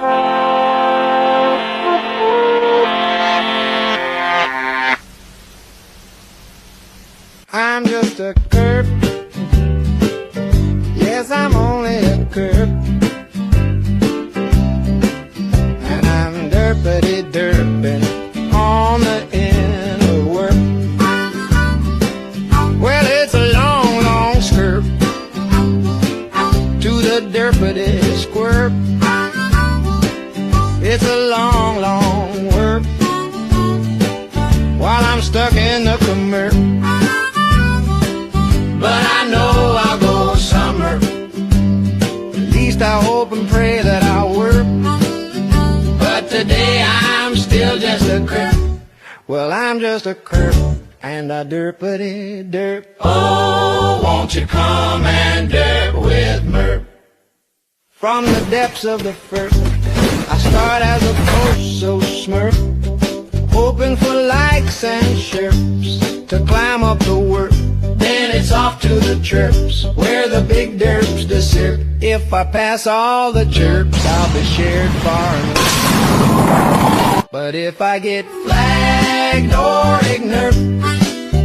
I'm just a Kurp. Yes, I'm only a Kurp. And I'm derpity derping on the inner work. Well, it's a long, long skirt to the derpity squirt. It's a long, long work while I'm stuck in the commercial. But I know I'll go somewhere. At least I hope and pray that I'll work. But today I'm still just a Kurp. Well, I'm just a Kurp and a derpity derp. Oh, won't you come and derp with Merp? From the depths of the first, I start as a post so smurf, hoping for likes and chirps to climb up the work. Then it's off to the chirps, where the big derps desert. If I pass all the chirps, I'll be shared far and wide. But if I get flagged or ignorant,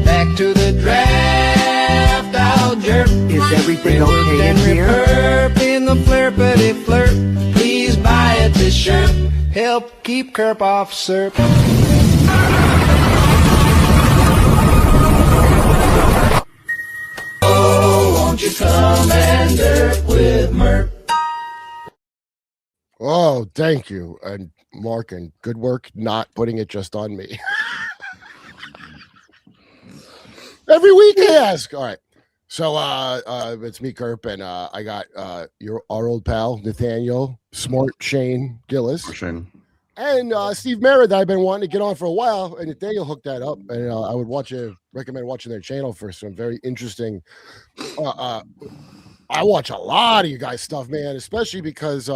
back to the draft I'll jerk. Is everything okay in here? Kurp in the flirpity flirt. Please buy a t-shirt. Help keep Kurp off SERP. Won't you come and derp with Merp? Oh, thank you. And Mark, and good work not putting it just on me. Every week I ask. All right. So it's me, Kurp, and I got our old pal, Nathaniel Shane Gillis. Shane. And Steve Mera that I've been wanting to get on for a while, and Nathaniel hooked that up, and I would recommend watching their channel for some very interesting. I watch a lot of you guys' stuff, man, especially because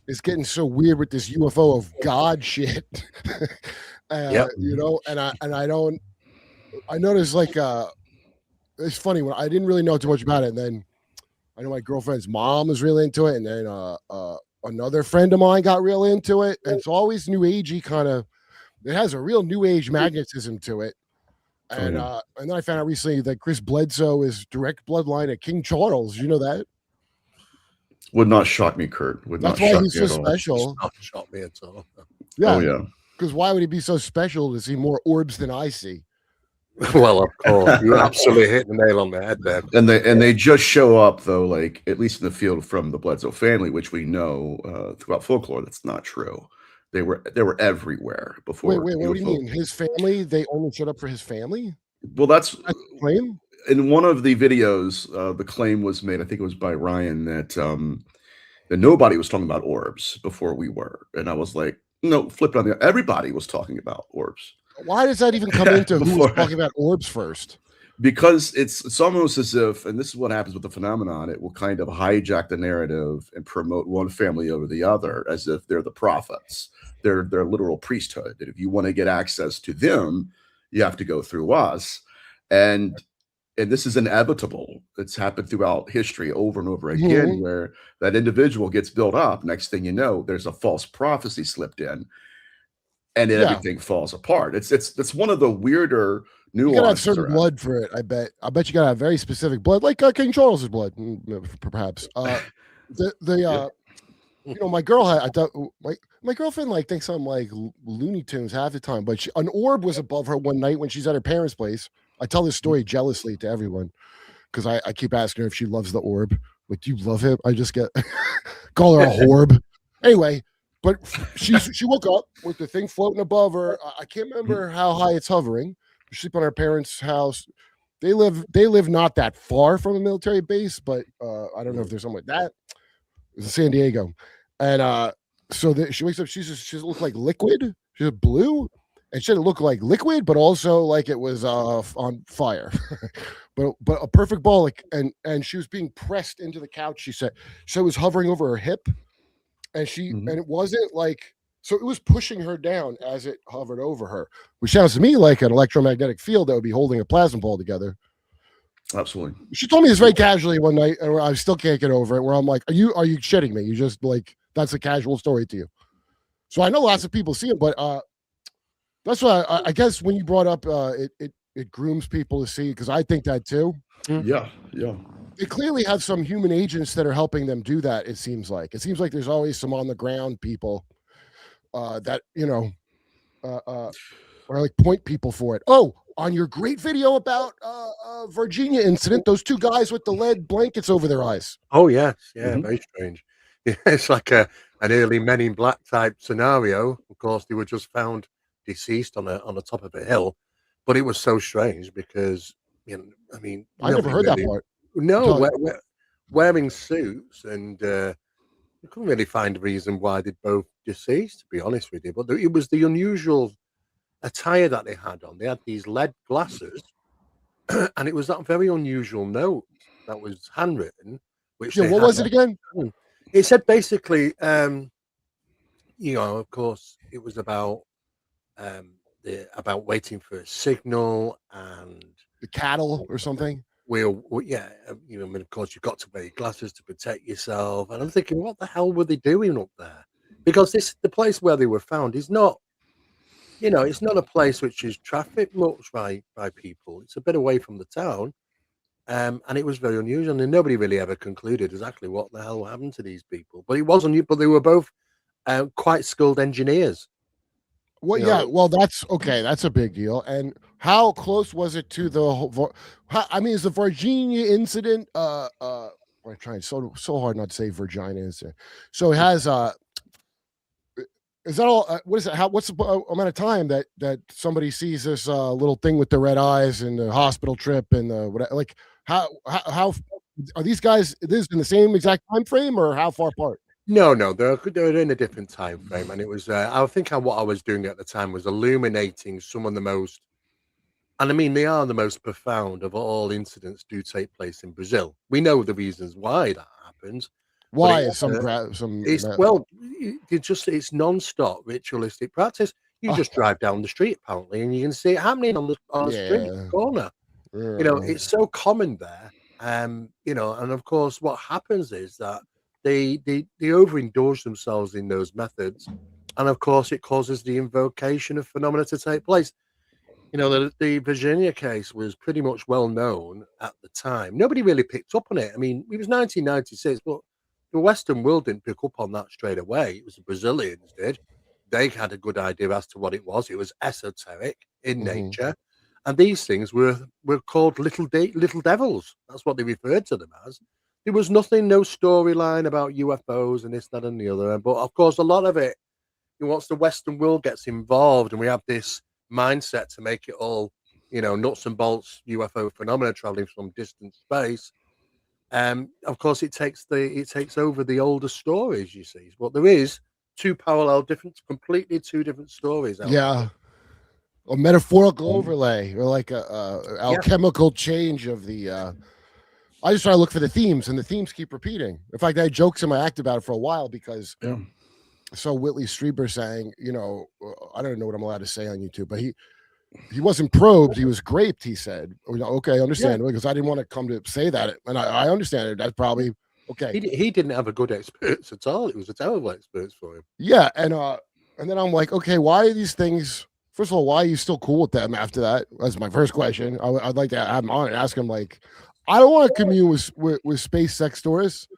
it's getting so weird with this UFO of God shit. Yep. You know, and I noticed like it's funny when I didn't really know too much about it, and then I know my girlfriend's mom was really into it, and then another friend of mine got real into it. And it's always new agey kind of, it has a real new age magnetism to it. And then I found out recently that Chris Bledsoe is direct bloodline of King Charles. You know that? Would not shock me, Kurt. Would That's not why shock he's me so at all. special. Not shot me at all. Yeah. Oh yeah. Because why would he be so special to see more orbs than I see? Well, of course, you absolutely hit the nail on the head there. And they just show up though, like at least in the field from the Bledsoe family, which we know throughout folklore that's not true. They were everywhere before. Wait, what do you mean? His family? They only showed up for his family? Well, that's the claim. In one of the videos, the claim was made. I think it was by Ryan that nobody was talking about orbs before we were, and I was like, no, flip it on the. Everybody was talking about orbs. Why does that even come into who was talking about orbs first? Because it's almost as if, and this is what happens with the phenomenon, it will kind of hijack the narrative and promote one family over the other as if they're the prophets. They're literal priesthood. That if you want to get access to them, you have to go through us. And this is inevitable. It's happened throughout history over and over again, where that individual gets built up. Next thing you know, there's a false prophecy slipped in, and everything falls apart. It's one of the weirder nuances. You gotta have certain blood for it. I bet you gotta have very specific blood, like King Charles's blood, perhaps. You know, my girl had. I thought my girlfriend like thinks I'm like Looney Tunes half the time, but an orb was above her one night when she's at her parents' place. I tell this story jealously to everyone because I keep asking her if she loves the orb. Like, do you love him? I just get call her a horb. Anyway, but she woke up with the thing floating above her. I can't remember how high it's hovering. We sleep on our parents' house. They live not that far from a military base, but I don't know if there's something like that. It's in San Diego, and so she wakes up. She looked like liquid. She's blue, and she didn't look like liquid, but also like it was on fire. but a perfect ball. Like, and she was being pressed into the couch. She said it was hovering over her hip, and and it wasn't like. So it was pushing her down as it hovered over her, which sounds to me like an electromagnetic field that would be holding a plasma ball together. Absolutely. She told me this very casually one night, and I still can't get over it. Where I'm like, "Are you shitting me? You just like that's a casual story to you. So I know lots of people see it, but that's why I guess when you brought up it grooms people to see, because I think that too. Yeah. They clearly have some human agents that are helping them do that. It seems like there's always some on the ground people that or like point people for it. Oh, on your great video about Virginia incident, those two guys with the lead blankets over their eyes. Oh yes, yeah, very strange. Yeah, it's like an early Men in Black type scenario. Of course, they were just found deceased on the top of a hill, but it was so strange because I mean, I never heard that part. No, wearing suits, and you couldn't really find a reason why they'd both deceased. To be honest with you, but it was the unusual attire that they had on. They had these lead glasses, and it was that very unusual note that was handwritten. Which what was it again? It said basically, of course, it was about waiting for a signal and the cattle or something. Of course, you've got to wear your glasses to protect yourself. And I'm thinking, what the hell were they doing up there? Because the place where they were found is not, it's not a place which is trafficked much by people. It's a bit away from the town. And it was very unusual, and nobody really ever concluded exactly what the hell happened to these people. But it wasn't. But they were both quite skilled engineers. Well, yeah. Well, that's okay. That's a big deal. And how close was it to the? Is the Virginia incident? I'm trying so hard not to say Virginia incident. So it has. Is that all? What is it? What's the amount of time that somebody sees this little thing with the red eyes and the hospital trip and whatever? Like how are these guys? This in the same exact time frame, or how far apart? No, they're in a different time frame, and it was. I think what I was doing at the time was illuminating some of the most, and I mean they are the most profound of all incidents do take place in Brazil. We know the reasons why that happens. Why is some it's non-stop ritualistic practice. You just drive down the street apparently, and you can see it happening on the street corner. It's so common there. And of course, what happens is that they overindulge themselves in those methods, and of course, it causes the invocation of phenomena to take place. The Virginia case was pretty much well known at the time. Nobody really picked up on it. I mean, it was 1996, but the Western world didn't pick up on that straight away. It was the Brazilians did. They had a good idea as to what it was. It was esoteric in nature. And these things were called little devils. That's what they referred to them as. There was nothing, no storyline about UFOs and this, that, and the other. But of course, a lot of it, once the Western world gets involved and we have this mindset to make it all, nuts and bolts UFO phenomena traveling from distant space, of course, it takes over the older stories, you see. But there is completely two different stories. A metaphorical overlay, or like a alchemical change of the. I just try to look for the themes, and the themes keep repeating. In fact, I had jokes in my act about it for a while because. So Whitley Strieber saying, I don't know what I'm allowed to say on YouTube, but he wasn't probed, he was graped, he said. Okay, I understand, because I didn't want to come to say that, and I understand it. That's probably okay. He didn't have a good experience at all. It was a terrible experience for him. Yeah, and then I'm like, okay, why are these things? First of all, why are you still cool with them after that? That's my first question. I'd like to have him on and ask him, like, I don't want to commune with space sex tourists.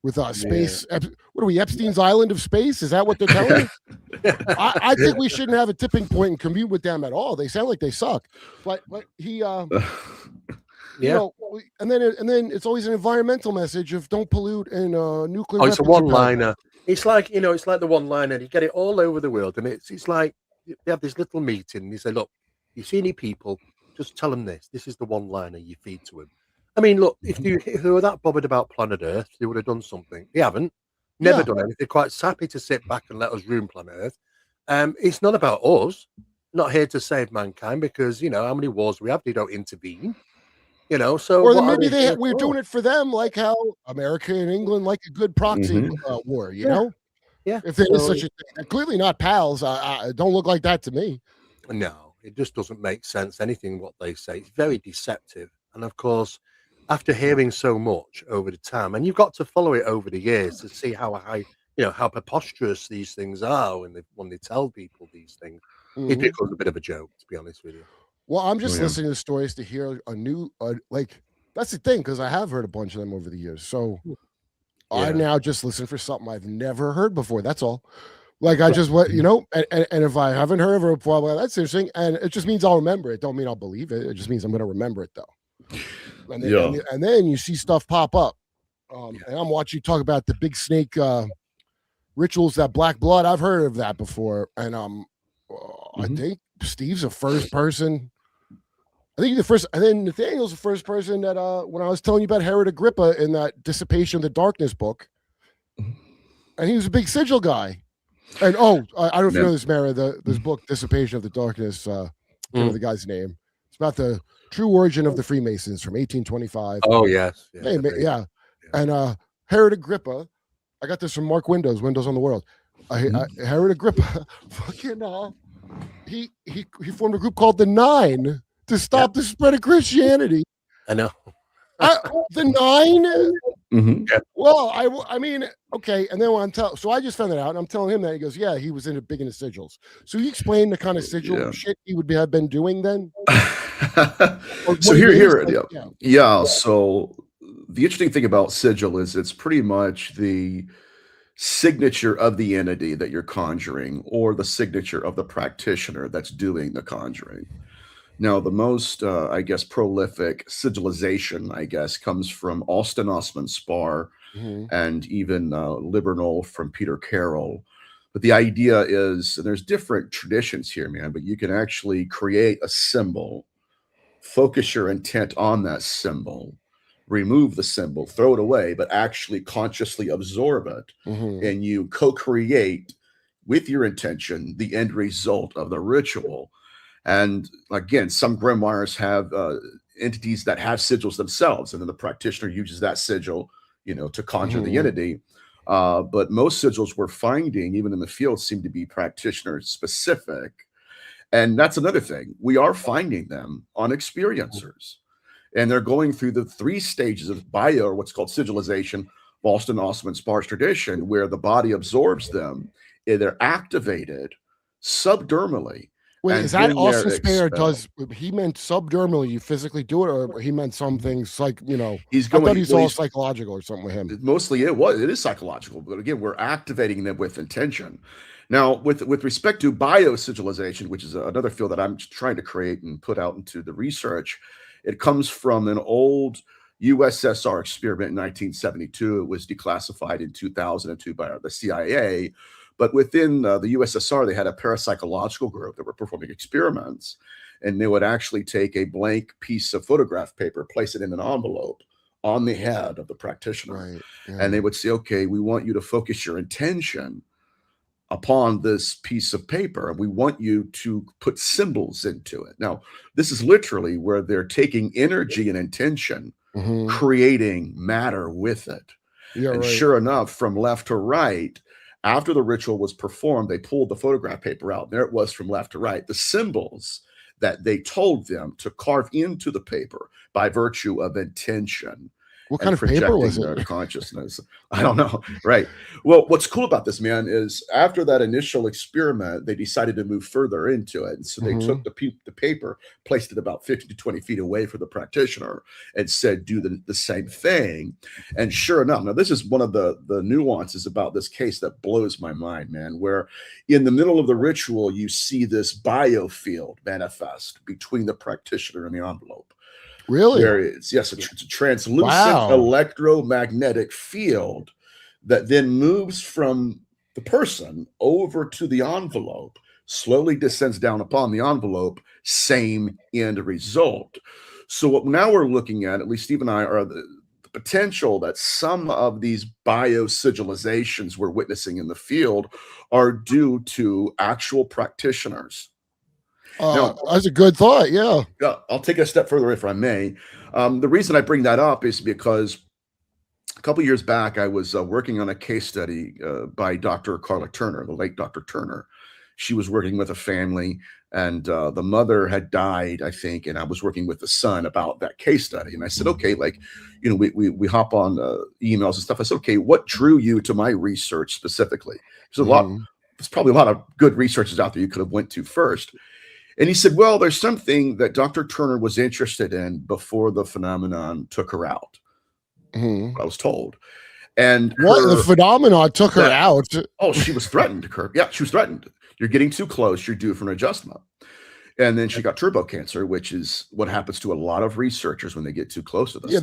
With space, what are we, Epstein's Island of space? Is that what they're telling me? I think we shouldn't have a tipping point and commute with them at all. They sound like they suck. But he, and then it's always an environmental message of don't pollute and nuclear. Oh, it's a one-liner. It's like it's like the one-liner. You get it all over the world, and it's like they have this little meeting. And you say, look, you see any people, just tell them this. This is the one-liner you feed to them. I mean, look, if they were that bothered about planet Earth, they would have done something. They haven't. Never done anything. They're quite happy to sit back and let us ruin planet Earth. It's not about us. Not here to save mankind because, how many wars we have, they don't intervene. So... Or then maybe we're doing it for them, like how America and England like a good proxy war, know? Yeah. If there is such a thing. They're clearly not pals. Don't look like that to me. No, it just doesn't make sense, anything what they say. It's very deceptive. And, of course... After hearing so much over the time, and you've got to follow it over the years to see how high, how preposterous these things are when they tell people these things. It Mhm. becomes a bit of a joke, to be honest with you. Well, I'm just yeah. listening to stories to hear a new, like, that's the thing, because I have heard a bunch of them over the years. So I Yeah. now just listen for something I've never heard before. That's all. Like, I Right. just, and if I haven't heard of it before, well, that's interesting. And it just means I'll remember it. Don't mean I'll believe it. It just means I'm going to remember it, though. And then, Yeah. and then you see stuff pop up. Yeah. And I'm watching you talk about the big snake rituals, that black blood. I've heard of that before. And I think Steve's the first person. I think and then Nathaniel's the first person that when I was telling you about Herod Agrippa in that Dissipation of the Darkness book, and he was a big sigil guy. And I don't know if you know this, Mera, this book, Dissipation of the Darkness, I can't remember the guy's name. It's about the true origin of the Freemasons from 1825. Oh, yes. Yeah. And Herod Agrippa, I got this from Mark Windows on the World. Herod Agrippa, fucking, he formed a group called the Nine to stop the spread of Christianity. I know. The Nine? Yeah. Well, I mean, okay. And then so I just found that out, and I'm telling him that. He goes, yeah, he was big into sigils. So you explain the kind of sigil shit he would have been doing then? So here. So the interesting thing about sigil is it's pretty much the signature of the entity that you're conjuring, or the signature of the practitioner that's doing the conjuring. Now, the most, prolific sigilization, comes from Austin Osman Spar and even Libernal from Peter Carroll. But the idea is, and there's different traditions here, man, but you can actually create a symbol, focus your intent on that symbol, remove the symbol, throw it away, but actually consciously absorb it. And you co-create with your intention the end result of the ritual. And again, some grimoires have entities that have sigils themselves, and then the practitioner uses that sigil, to conjure the entity. But most sigils we're finding, even in the field, seem to be practitioner specific. And that's another thing. We are finding them on experiencers. And they're going through the 3 stages of bio, or what's called sigilization, Boston Osman Spar's tradition, where the body absorbs them, and they're activated subdermally. Wait, is that Austin Spare he meant subdermally, you physically do it, or he meant some things like, I thought he's all psychological or something with him. Mostly it is psychological, but again, we're activating them with intention. Now, with respect to biosigilization, which is another field that I'm trying to create and put out into the research, it comes from an old USSR experiment in 1972. It was declassified in 2002 by the CIA. But within the USSR, they had a parapsychological group that were performing experiments, and they would actually take a blank piece of photograph paper, place it in an envelope on the head of the practitioner. And they would say, okay, we want you to focus your intention upon this piece of paper, and we want you to put symbols into it. Now, this is literally where they're taking energy and intention, creating matter with it. Sure enough, from left to right, after the ritual was performed, they pulled the photograph paper out. There it was from left to right. The symbols that they told them to carve into the paper by virtue of intention. What kind of paper was it? Their consciousness. I don't know. Right. Well, what's cool about this, man, is after that initial experiment, they decided to move further into it. And so they took the paper, placed it about 50 to 20 feet away from the practitioner, and said, do the same thing. And sure enough, now this is one of the nuances about this case that blows my mind, man, where in the middle of the ritual, you see this biofield manifest between the practitioner and the envelope. Really? Where it's a translucent electromagnetic field that then moves from the person over to the envelope, slowly descends down upon the envelope, same end result. So what now we're looking at least Steve and I, are the potential that some of these biosigilizations we're witnessing in the field are due to actual practitioners. That's a good thought. Yeah. I'll take it a step further if I may. The reason I bring that up is because a couple of years back, I was working on a case study by Dr. Carla Turner, the late Dr. Turner. she was working with a family, and the mother had died, I think, and I was working with the son about that case study. And I said, okay, like, you know, we hop on emails and stuff. I said, okay, what drew you to my research specifically? There's probably a lot of good researchers out there you could have went to first. And he said, well, there's something that Dr. Turner was interested in before the phenomenon took her out. I was told. And the phenomenon took her out? Oh, she was threatened, Kurp. Yeah, she was threatened. You're getting too close. You're due for an adjustment. And then she got turbo cancer, which is what happens to a lot of researchers when they get too close to this. Yeah,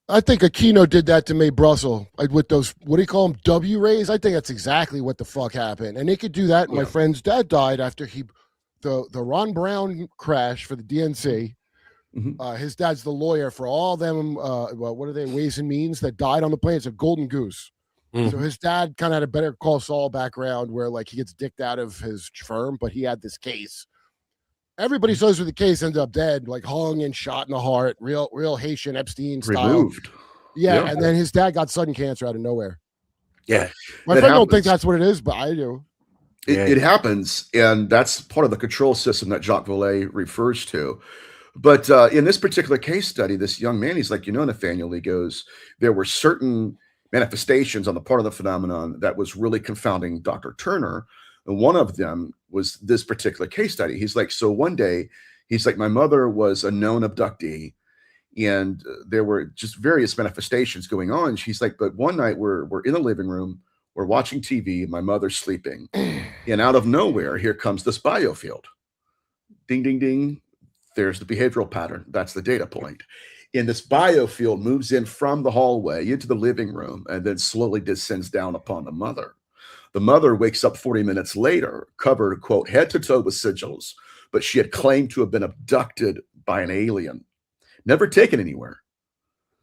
I think Aquino did that to Mae Brussel with those, what do you call them, W rays? I think that's exactly what the fuck happened. And they could do that. My friend's dad died after the Ron Brown crash for the DNC. His dad's the lawyer for all them, what are they, Ways and Means that died on the plane. It's a golden goose. So his dad kind of had a Better Call Saul background where like he gets dicked out of his firm, but he had this case. Everybody says with the case ends up dead, like hung and shot in the heart, real Haitian Epstein style. Removed. Yeah, and then his dad got sudden cancer out of nowhere. Yeah. My friend don't think that's what it is, but I do. It happens, and that's part of the control system that Jacques Vallée refers to. But in this particular case study, this young man, he's like, you know, Nathaniel, he goes, there were certain manifestations on the part of the phenomenon that was really confounding Dr. Turner. And one of them was this particular case study. He's like, so one day, he's like, my mother was a known abductee, and there were just various manifestations going on. She's like, but one night we're in the living room, we're watching TV, my mother's sleeping, and out of nowhere, here comes this biofield. Ding, ding, ding. There's the behavioral pattern. That's the data point. And this biofield moves in from the hallway into the living room and then slowly descends down upon the mother. The mother wakes up 40 minutes later, covered, quote, head to toe with sigils, but she had claimed to have been abducted by an alien, never taken anywhere.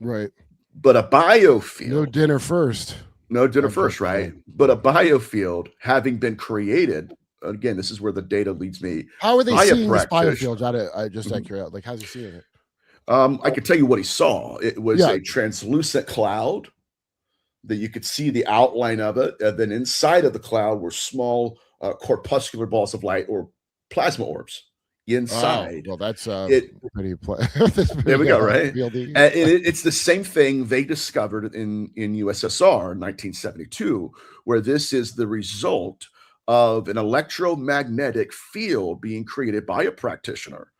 Right. But a biofield. No dinner first. Right? But a biofield having been created, again, this is where the data leads me. How are they seeing this biofield? I just out curiosity. Like, how's he seeing it? I can tell you what he saw. It was a translucent cloud that you could see the outline of it. And then inside of the cloud were small corpuscular balls of light or plasma orbs inside. Well, that's pretty there we go, right? And it's the same thing they discovered in USSR in 1972, where this is the result of an electromagnetic field being created by a practitioner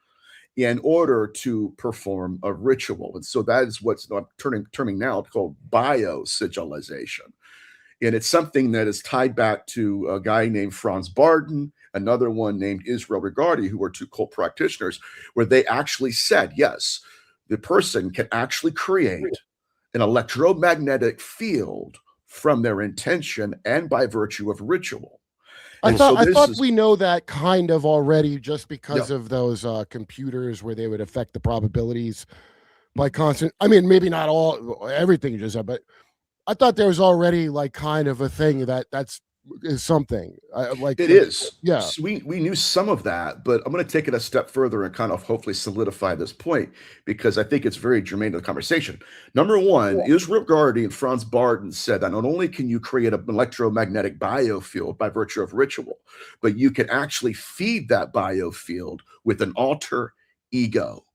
in order to perform a ritual. And so that is what's terming now called biosigilization. And it's something that is tied back to a guy named Franz Barden, another one named Israel Regardie, who were two cult practitioners, where they actually said, yes, the person can actually create an electromagnetic field from their intention and by virtue of ritual. I thought we know that kind of already just because of those computers where they would affect the probabilities by constant. I mean, maybe not everything you just said, but I thought there was already like kind of a thing that's something like it is. Yeah, so we knew some of that, but I'm going to take it a step further and kind of hopefully solidify this point because I think it's very germane to the conversation. Number one, Israel Regardie and Franz Barden said that not only can you create an electromagnetic biofield by virtue of ritual, but you can actually feed that biofield with an alter ego.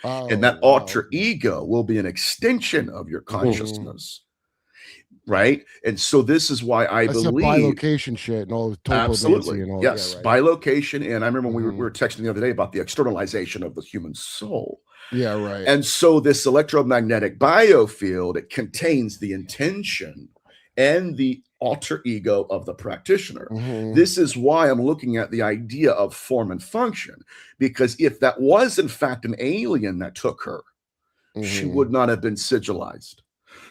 And that alter ego will be an extension of your consciousness. Right. And so this is why I believe bilocation shit and all absolutely and all, yes, bilocation. And I remember when we were texting the other day about the externalization of the human soul. Yeah, right. And so this electromagnetic biofield, it contains the intention and the alter ego of the practitioner. This is why I'm looking at the idea of form and function, because if that was in fact an alien that took her, she would not have been sigilized.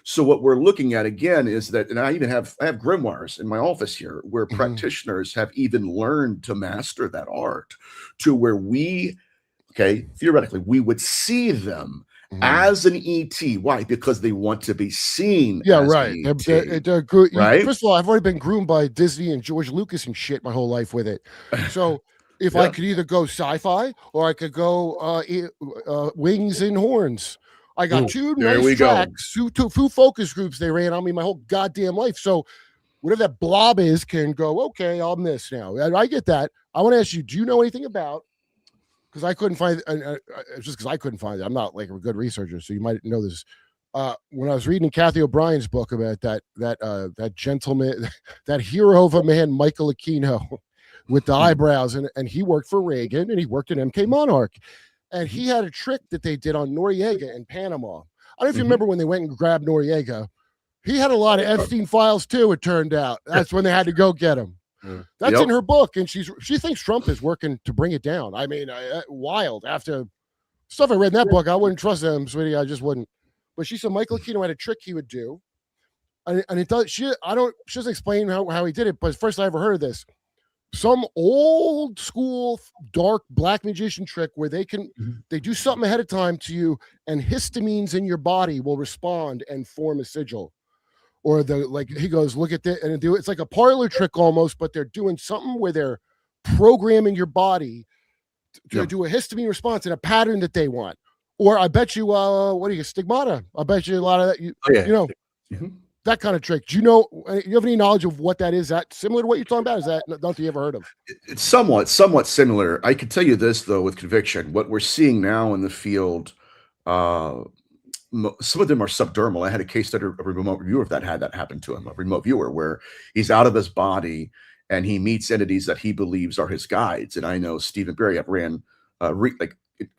So what we're looking at again is that, and I have grimoires in my office here where practitioners have even learned to master that art to where theoretically, we would see them as an ET. Why? Because they want to be seen. Yeah, as right. An ET, they're good. Right? First of all, I've already been groomed by Disney and George Lucas and shit my whole life with it. So if I could either go sci-fi or I could go wings and horns. I got two nice tracks, two focus groups they ran on me my whole goddamn life. So whatever that blob is can go, okay, I'm this now. I get that. I want to ask you, do you know anything about, because I couldn't find it's just because I couldn't find it. I'm not like a good researcher, so you might know this. When I was reading Kathy O'Brien's book about that gentleman, that hero of a man, Michael Aquino, with the eyebrows, and he worked for Reagan and he worked at MK Monarch, and he had a trick that they did on Noriega in Panama. I don't know if you remember when they went and grabbed Noriega. He had a lot of Epstein files too, it turned out. That's when they had to go get him. That's in her book, and she thinks Trump is working to bring it down. I mean, wild. After stuff I read in that book, I wouldn't trust them, sweetie. I just wouldn't. But she said Michael Aquino had a trick he would do, and it does. She doesn't explain how he did it. But first I ever heard of this. Some old school dark black magician trick where they do something ahead of time to you, and histamines in your body will respond and form a sigil. Or he goes, look at that, and it's like a parlor trick almost, but they're doing something where they're programming your body to do a histamine response in a pattern that they want. Or I bet you, what are you, stigmata? I bet you a lot of that, you know, that kind of trick. Do you have any knowledge of what that is? That similar to what you're talking about? Is that nothing you ever heard of? It's somewhat similar. I can tell you this, though, with conviction. What we're seeing now in the field, some of them are subdermal. I had a case study, a remote viewer that had that happen to him, a remote viewer where he's out of his body and he meets entities that he believes are his guides. And I know Steve Mera ran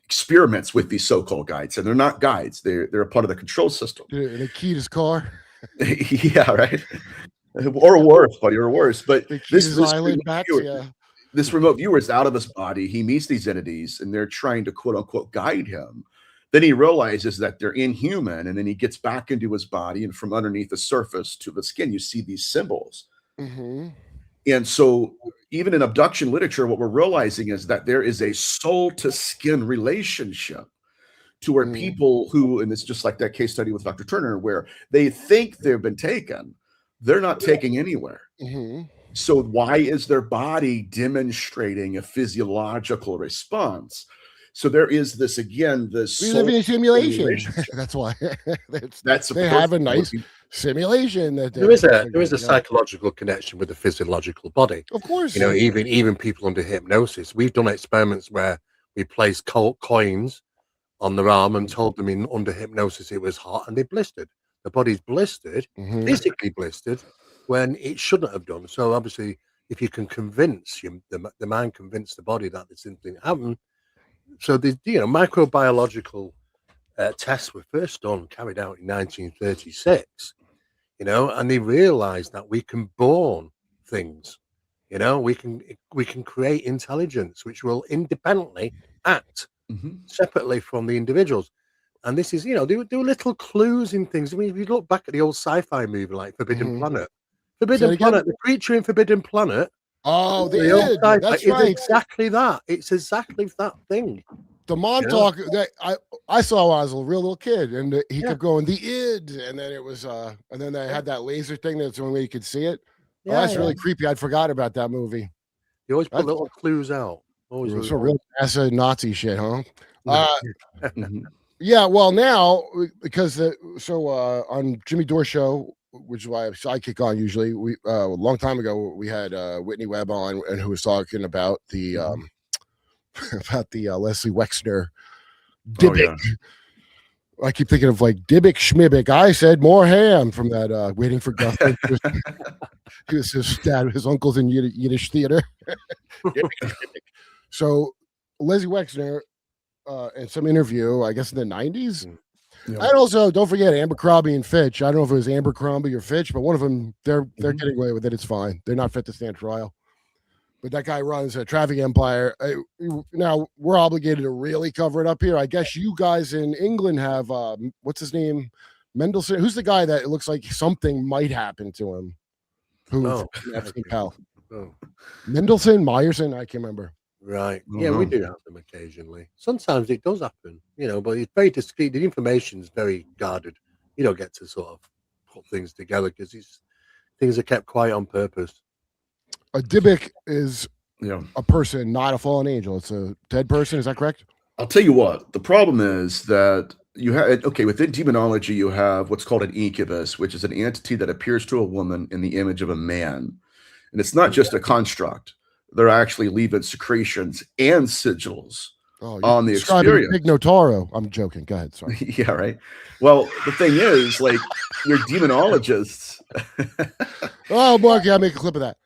experiments with these so-called guides, and they're not guides. They're a part of the control system. They keyed his car. Yeah, right. Or worse, buddy, or worse. But this remote viewer is out of his body. He meets these entities, and they're trying to quote unquote guide him. Then he realizes that they're inhuman, and then he gets back into his body, and from underneath the surface to the skin, you see these symbols. And so even in abduction literature, what we're realizing is that there is a soul to skin relationship to where people who, and it's just like that case study with Dr. Turner, where they think they've been taken, they're not taking anywhere. So why is their body demonstrating a physiological response? So there is this, again, this we live in a simulation. That's why. They have a nice simulation. There is a psychological connection with the physiological body. Of course. You know, even people under hypnosis. We've done experiments where we placed coins on their arm and told them under hypnosis it was hot, and they blistered. The body's blistered, physically blistered, when it shouldn't have done. So obviously, if you can convince the mind, convince the body that this didn't happen. So the microbiological tests were first carried out in 1936, and they realized that we can born things, we can create intelligence which will independently act separately from the individuals. And this is, there were little clues in things. I mean, if you look back at the old sci-fi movie like Forbidden Planet, the creature in Forbidden Planet. Oh, they did. That's right. Exactly that. It's exactly that thing. The Montauk that I saw when I was a real little kid, and he kept going the id, and then it was and then they had that laser thing. That's the only way you could see it. That's really creepy. I'd forgot about that movie. You always put little clues out. Always it was real NASA Nazi shit, huh? Yeah. Well, now because on Jimmy Dore show, which is why I have sidekick on usually. We a long time ago we had Whitney Webb on, and who was talking about the Leslie Wexner Dybbuk. I keep thinking of like Dybbuk Schmibik. I said more ham from that Waiting for Guthrie. He was his dad, his uncle's in Yiddish theater. So Leslie Wexner in some interview, I guess in the 90s. And also, don't forget Abercrombie and Fitch. I don't know if it was Abercrombie or Fitch, but one of them, they're getting away with it. It's fine. They're not fit to stand trial. But that guy runs a traffic empire. Now, we're obligated to really cover it up here. I guess you guys in England have, what's his name? Mendelsohn. Who's the guy that it looks like something might happen to him? Mendelsohn, Meyerson? I can't remember. Right. Yeah, we do have them occasionally. Sometimes it does happen, but it's very discreet. The information is very guarded. You don't get to sort of put things together because things are kept quiet on purpose. A Dybbuk is a person, not a fallen angel. It's a dead person. Is that correct? I'll tell you what. The problem is that you have okay within demonology you have what's called an incubus, which is an entity that appears to a woman in the image of a man, and it's not just a construct. They're actually leaving secretions and sigils on the experience. Big Notaro. I'm joking. Go ahead. Sorry. Yeah, right. Well, the thing is, like, your demonologists. Oh, Mark, yeah, make a clip of that.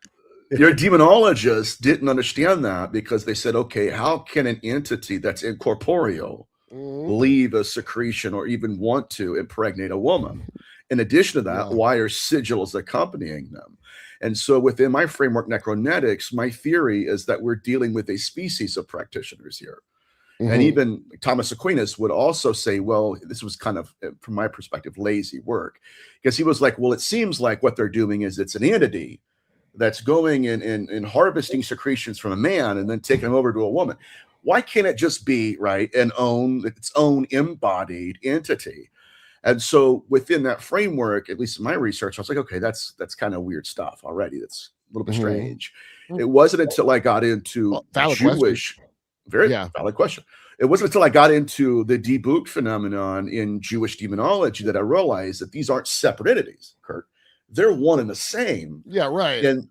Your demonologists didn't understand that because they said, okay, how can an entity that's incorporeal leave a secretion or even want to impregnate a woman? In addition to that, why are sigils accompanying them? And so within my framework, necronetics, my theory is that we're dealing with a species of practitioners here. And even Thomas Aquinas would also say, well, this was kind of, from my perspective, lazy work. Because he was like, well, it seems like what they're doing is it's an entity that's going and harvesting secretions from a man and then taking them over to a woman. Why can't it just be, right, its own embodied entity? And so within that framework, at least in my research, I was like, okay, that's kind of weird stuff already. That's a little bit strange. It wasn't until I got into Jewish... Very valid question. It wasn't until I got into the Dybbuk phenomenon in Jewish demonology that I realized that these aren't separate entities, Kurt. They're one and the same. Yeah, right. And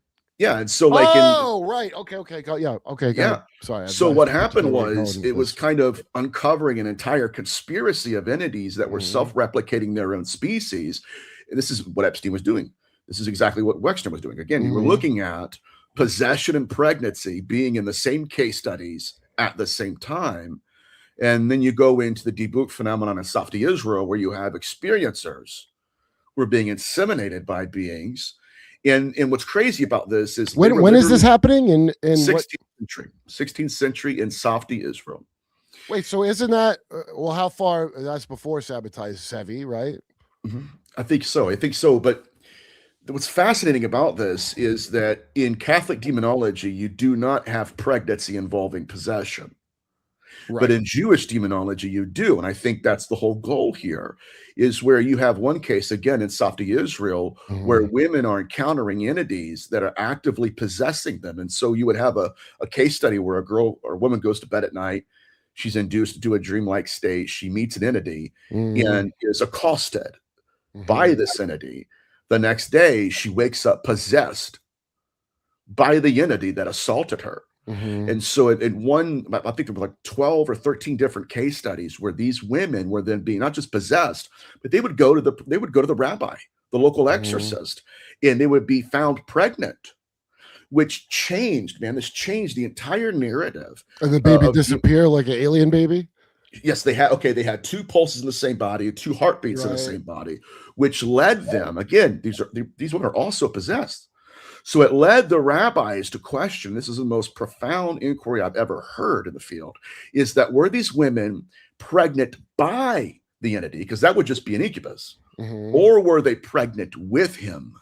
so like right. Okay. Yeah. Sorry. So what happened was it was kind of uncovering an entire conspiracy of entities that were self-replicating their own species. And this is what Epstein was doing. This is exactly what Wexner was doing. Again, you were looking at possession and pregnancy being in the same case studies at the same time. And then you go into the Dybbuk phenomenon in Safti Israel, where you have experiencers who are being inseminated by beings. And what's crazy about this is when is this happening in 16th century in Safti Israel. Wait, so isn't that how far? That's before Sabotage Sevi, right? I think so. But what's fascinating about this is that in Catholic demonology, you do not have pregnancy involving possession. Right. But in Jewish demonology, you do. And I think that's the whole goal here, is where you have one case, again, in Safti Israel, where women are encountering entities that are actively possessing them. And so you would have a case study where a girl or a woman goes to bed at night. She's induced to do a dreamlike state. She meets an entity and is accosted by this entity. The next day, she wakes up possessed by the entity that assaulted her. And so in one, I think there were like 12 or 13 different case studies where these women were then being not just possessed, but they would go to the rabbi, the local exorcist, and they would be found pregnant, which changed, man. This changed the entire narrative. And the baby disappear like an alien baby? Yes, they had two pulses in the same body, two heartbeats in the same body, which led them, again, these women are also possessed. So it led the rabbis to question, this is the most profound inquiry I've ever heard in the field, is that were these women pregnant by the entity, because that would just be an incubus, or were they pregnant with him?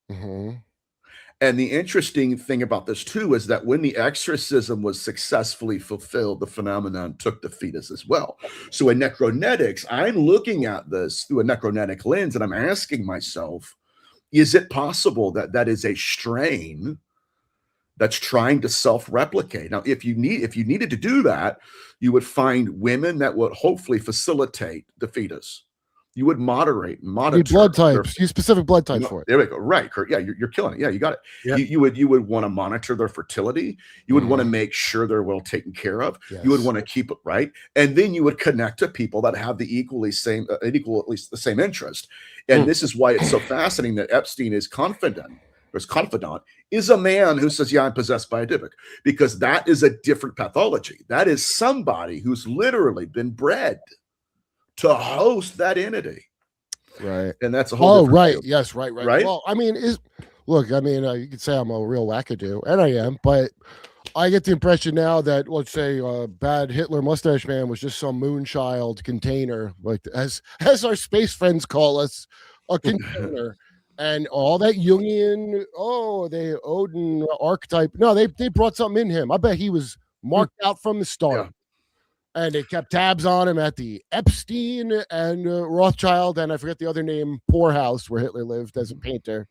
And the interesting thing about this too is that when the exorcism was successfully fulfilled, the phenomenon took the fetus as well. So in necronetics, I'm looking at this through a necronetic lens, and I'm asking myself, is it possible that that is a strain that's trying to self-replicate? Now, if you needed to do that, you would find women that would hopefully facilitate the fetus. You would monitor blood types. Use specific blood types for it. There we go. Right, Kurt. Yeah, you're killing it. Yeah, you got it. Yeah. You would want to monitor their fertility. You would want to make sure they're well taken care of. Yes. You would want to keep it right, and then you would connect to people that have the at least the same interest. And this is why it's so fascinating that Epstein is confidant is a man who says, "Yeah, I'm possessed by a Dybbuk," because that is a different pathology. That is somebody who's literally been bred to host that entity, right? And that's a whole right field. Yes, right. Well, I mean, you could say I'm a real wackadoo, and I am, but I get the impression now that, let's say, bad Hitler mustache man was just some moonchild container, like as our space friends call us, a container. And all that Jungian, they Odin archetype, no, they brought something in him. I bet he was marked out from the start. Yeah. And they kept tabs on him at the Epstein and Rothschild, and I forget the other name, Poorhouse, where Hitler lived as a painter,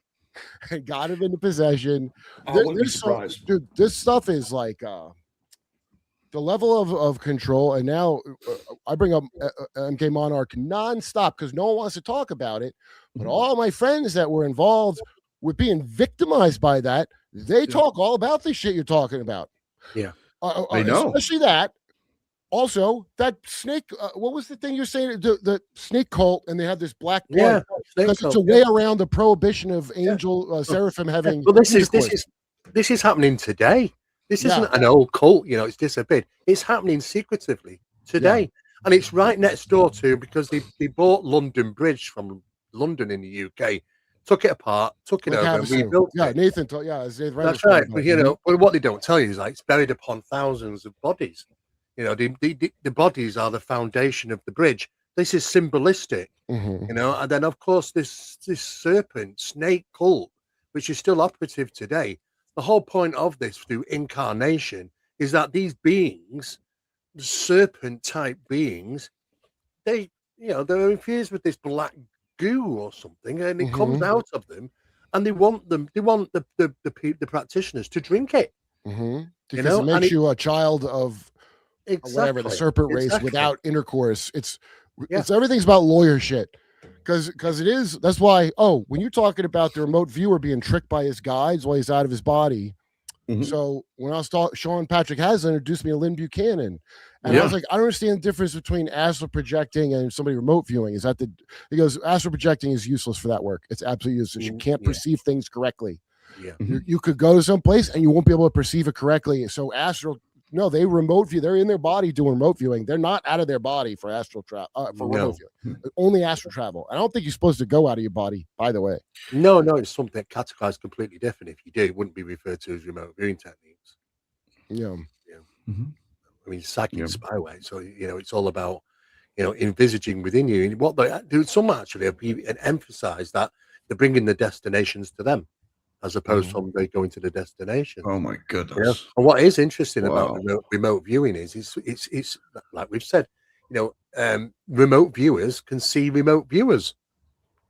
and got him into possession. I wouldn't be surprised. Dude, this stuff is like, the level of control, and now I bring up MK Monarch nonstop because no one wants to talk about it. But all my friends that were involved with being victimized by that, they talk all about the shit you're talking about. Yeah, I know. Especially that. Also, that snake. What was the thing you're saying? The snake cult, and they have this black blood because it's a way around the prohibition of angel seraphim having. Well, this is happening today. This isn't an old cult, you know. It's disappeared. It's happening secretively today, and it's right next door to because they bought London Bridge from London in the UK, took it apart, took it over, and rebuilt it. Nathan. That's right. But you know, but what they don't tell you is like it's buried upon thousands of bodies. You know, the bodies are the foundation of the bridge. This is symbolistic, you know. And then, of course, this serpent snake cult, which is still operative today. The whole point of this through incarnation is that these beings, serpent-type beings, they're infused with this black goo or something, and it comes out of them, and they want the practitioners to drink it. Because it makes you a child of. Whatever the serpent race without intercourse. It's everything's about lawyer shit because it is. That's why. Oh, when you're talking about the remote viewer being tricked by his guides while he's out of his body. So when I was Sean Patrick Haslam introduced me to Lynn Buchanan, and I was like, I don't understand the difference between astral projecting and somebody remote viewing. Is that he goes, astral projecting is useless for that work. It's absolutely useless. You can't perceive things correctly. Yeah, you could go to some place and you won't be able to perceive it correctly. So astral. No, they remote view. They're in their body doing remote viewing. They're not out of their body for astral travel. Remote viewing. Only astral travel. I don't think you're supposed to go out of your body. By the way, no, it's something categorized completely different. If you do, it wouldn't be referred to as remote viewing techniques. Yeah. I mean, psychic spyware. So you know, it's all about envisaging within you. And what they do, some actually and emphasize that they're bringing the destinations to them, as opposed from they going to the destination. Oh my goodness! You know? And what is interesting about remote viewing is it's like we've said, remote viewers can see remote viewers.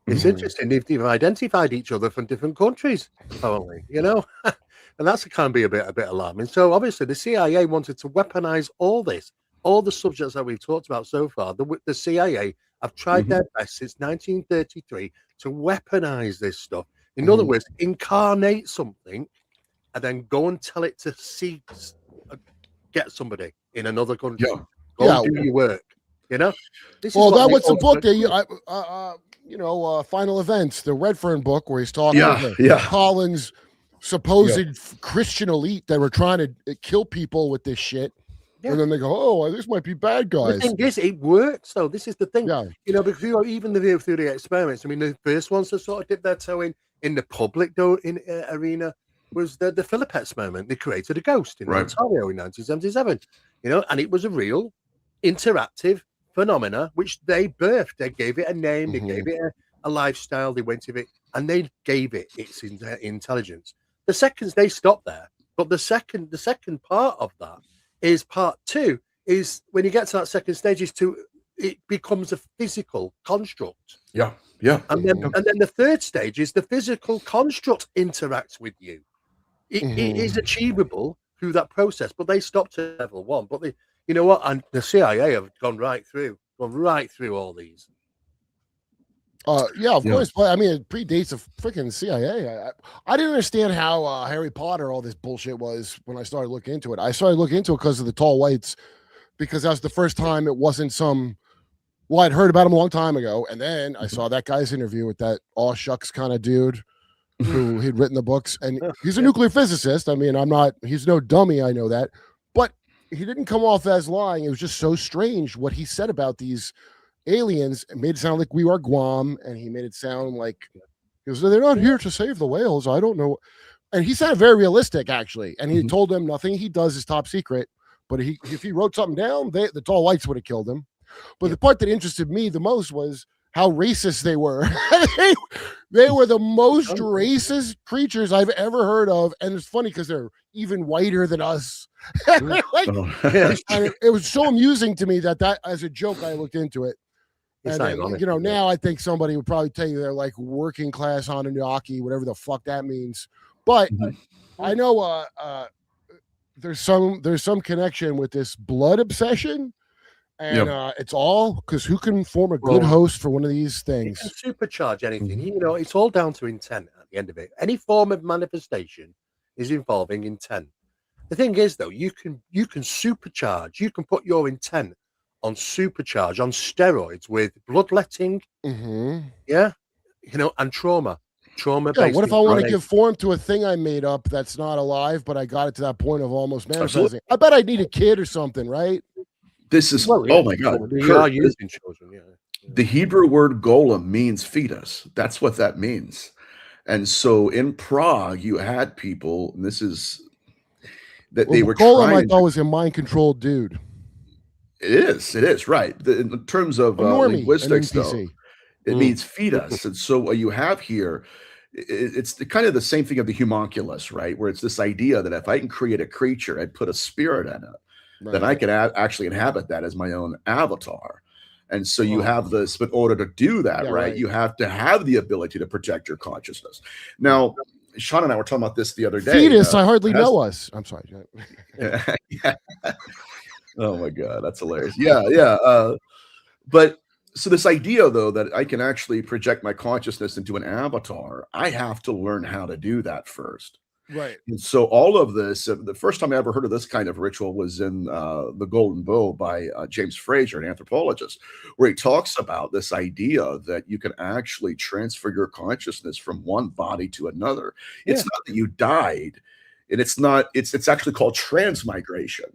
It's interesting. They've identified each other from different countries, apparently, and that's can be a bit alarming. So obviously, the CIA wanted to weaponize all this, all the subjects that we've talked about so far. The CIA have tried their best since 1933 to weaponize this stuff. In other words, incarnate something and then go and tell it to get somebody in another country. Go and do your work. That was the book that Final Events, the Redfern book, where he's talking about Collins' supposed Christian elite that were trying to kill people with this shit. Yeah. And then they go, oh, this might be bad guys. The thing is, it works. So this is the thing. Because even through the experiments, I mean, the first ones that sort of dipped their toe in the public arena was the Philip experiment. They created a ghost in Ontario in 1977, and it was a real interactive phenomena which they birthed. They gave it a name, they gave it a lifestyle, they went with it, and they gave it its intelligence. The seconds they stopped there, but the second part of that is part two, is when you get to that second stage it becomes a physical construct. Yeah. And then the third stage is the physical construct interacts with you. It is achievable through that process, but they stopped at level one. But you know what? And the CIA have gone right through all these. Of course, but I mean, it predates the freaking CIA. I didn't understand how Harry Potter, all this bullshit was when I started looking into it. I started looking into it because of the tall whites, because that was the first time it wasn't some. Well, I'd heard about him a long time ago, and then I saw that guy's interview with that aw shucks kind of dude who he'd written the books, and he's a nuclear physicist. I mean, he's no dummy, I know that, but he didn't come off as lying. It was just so strange what he said about these aliens. It made it sound like we are Guam, and he made it sound like he goes, they're not here to save the whales. I don't know. And he sounded very realistic, actually. And he told them nothing he does is top secret. But if he wrote something down, the tall whites would have killed him. But the part that interested me the most was how racist they were. They were the most racist creatures I've ever heard of. And it's funny because they're even whiter than us. And it was so amusing to me that as a joke, I looked into it. And then, now I think somebody would probably tell you they're like working class Anunnaki, whatever the fuck that means. But I know there's some connection with this blood obsession, and it's all because who can form a good host for one of these things? You can supercharge anything. You know, it's all down to intent at the end of it. Any form of manifestation is involving intent. The thing is, though, you can supercharge. You can put your intent on supercharge, on steroids with bloodletting. Yeah, you know, and trauma. Yeah, what if I want to give form to a thing I made up that's not alive, but I got it to that point of almost manifesting? I bet I'd need a kid or something, right? This is oh my god! Kurp, using children, the Hebrew word golem means fetus. That's what that means. And so in Prague, you had people, and this is that they were golem. I thought was a mind-controlled dude. It is right. In terms of linguistics, though, it means fetus. And so what you have here, it's kind of the same thing of the homunculus, right? Where it's this idea that if I can create a creature, I'd put a spirit in it, then I can actually inhabit that as my own avatar. And so you have this, but in order to do that, right, you have to have the ability to project your consciousness. Now, Sean and I were talking about this the other day. Fetus, I hardly know us. I'm sorry. Yeah. Oh my God, that's hilarious. Yeah. But so this idea, though, that I can actually project my consciousness into an avatar, I have to learn how to do that first. Right. And so all of this, the first time I ever heard of this kind of ritual was in The Golden Bow by James Fraser, an anthropologist, where he talks about this idea that you can actually transfer your consciousness from one body to another. Yeah. It's not that you died. And it's actually called transmigration.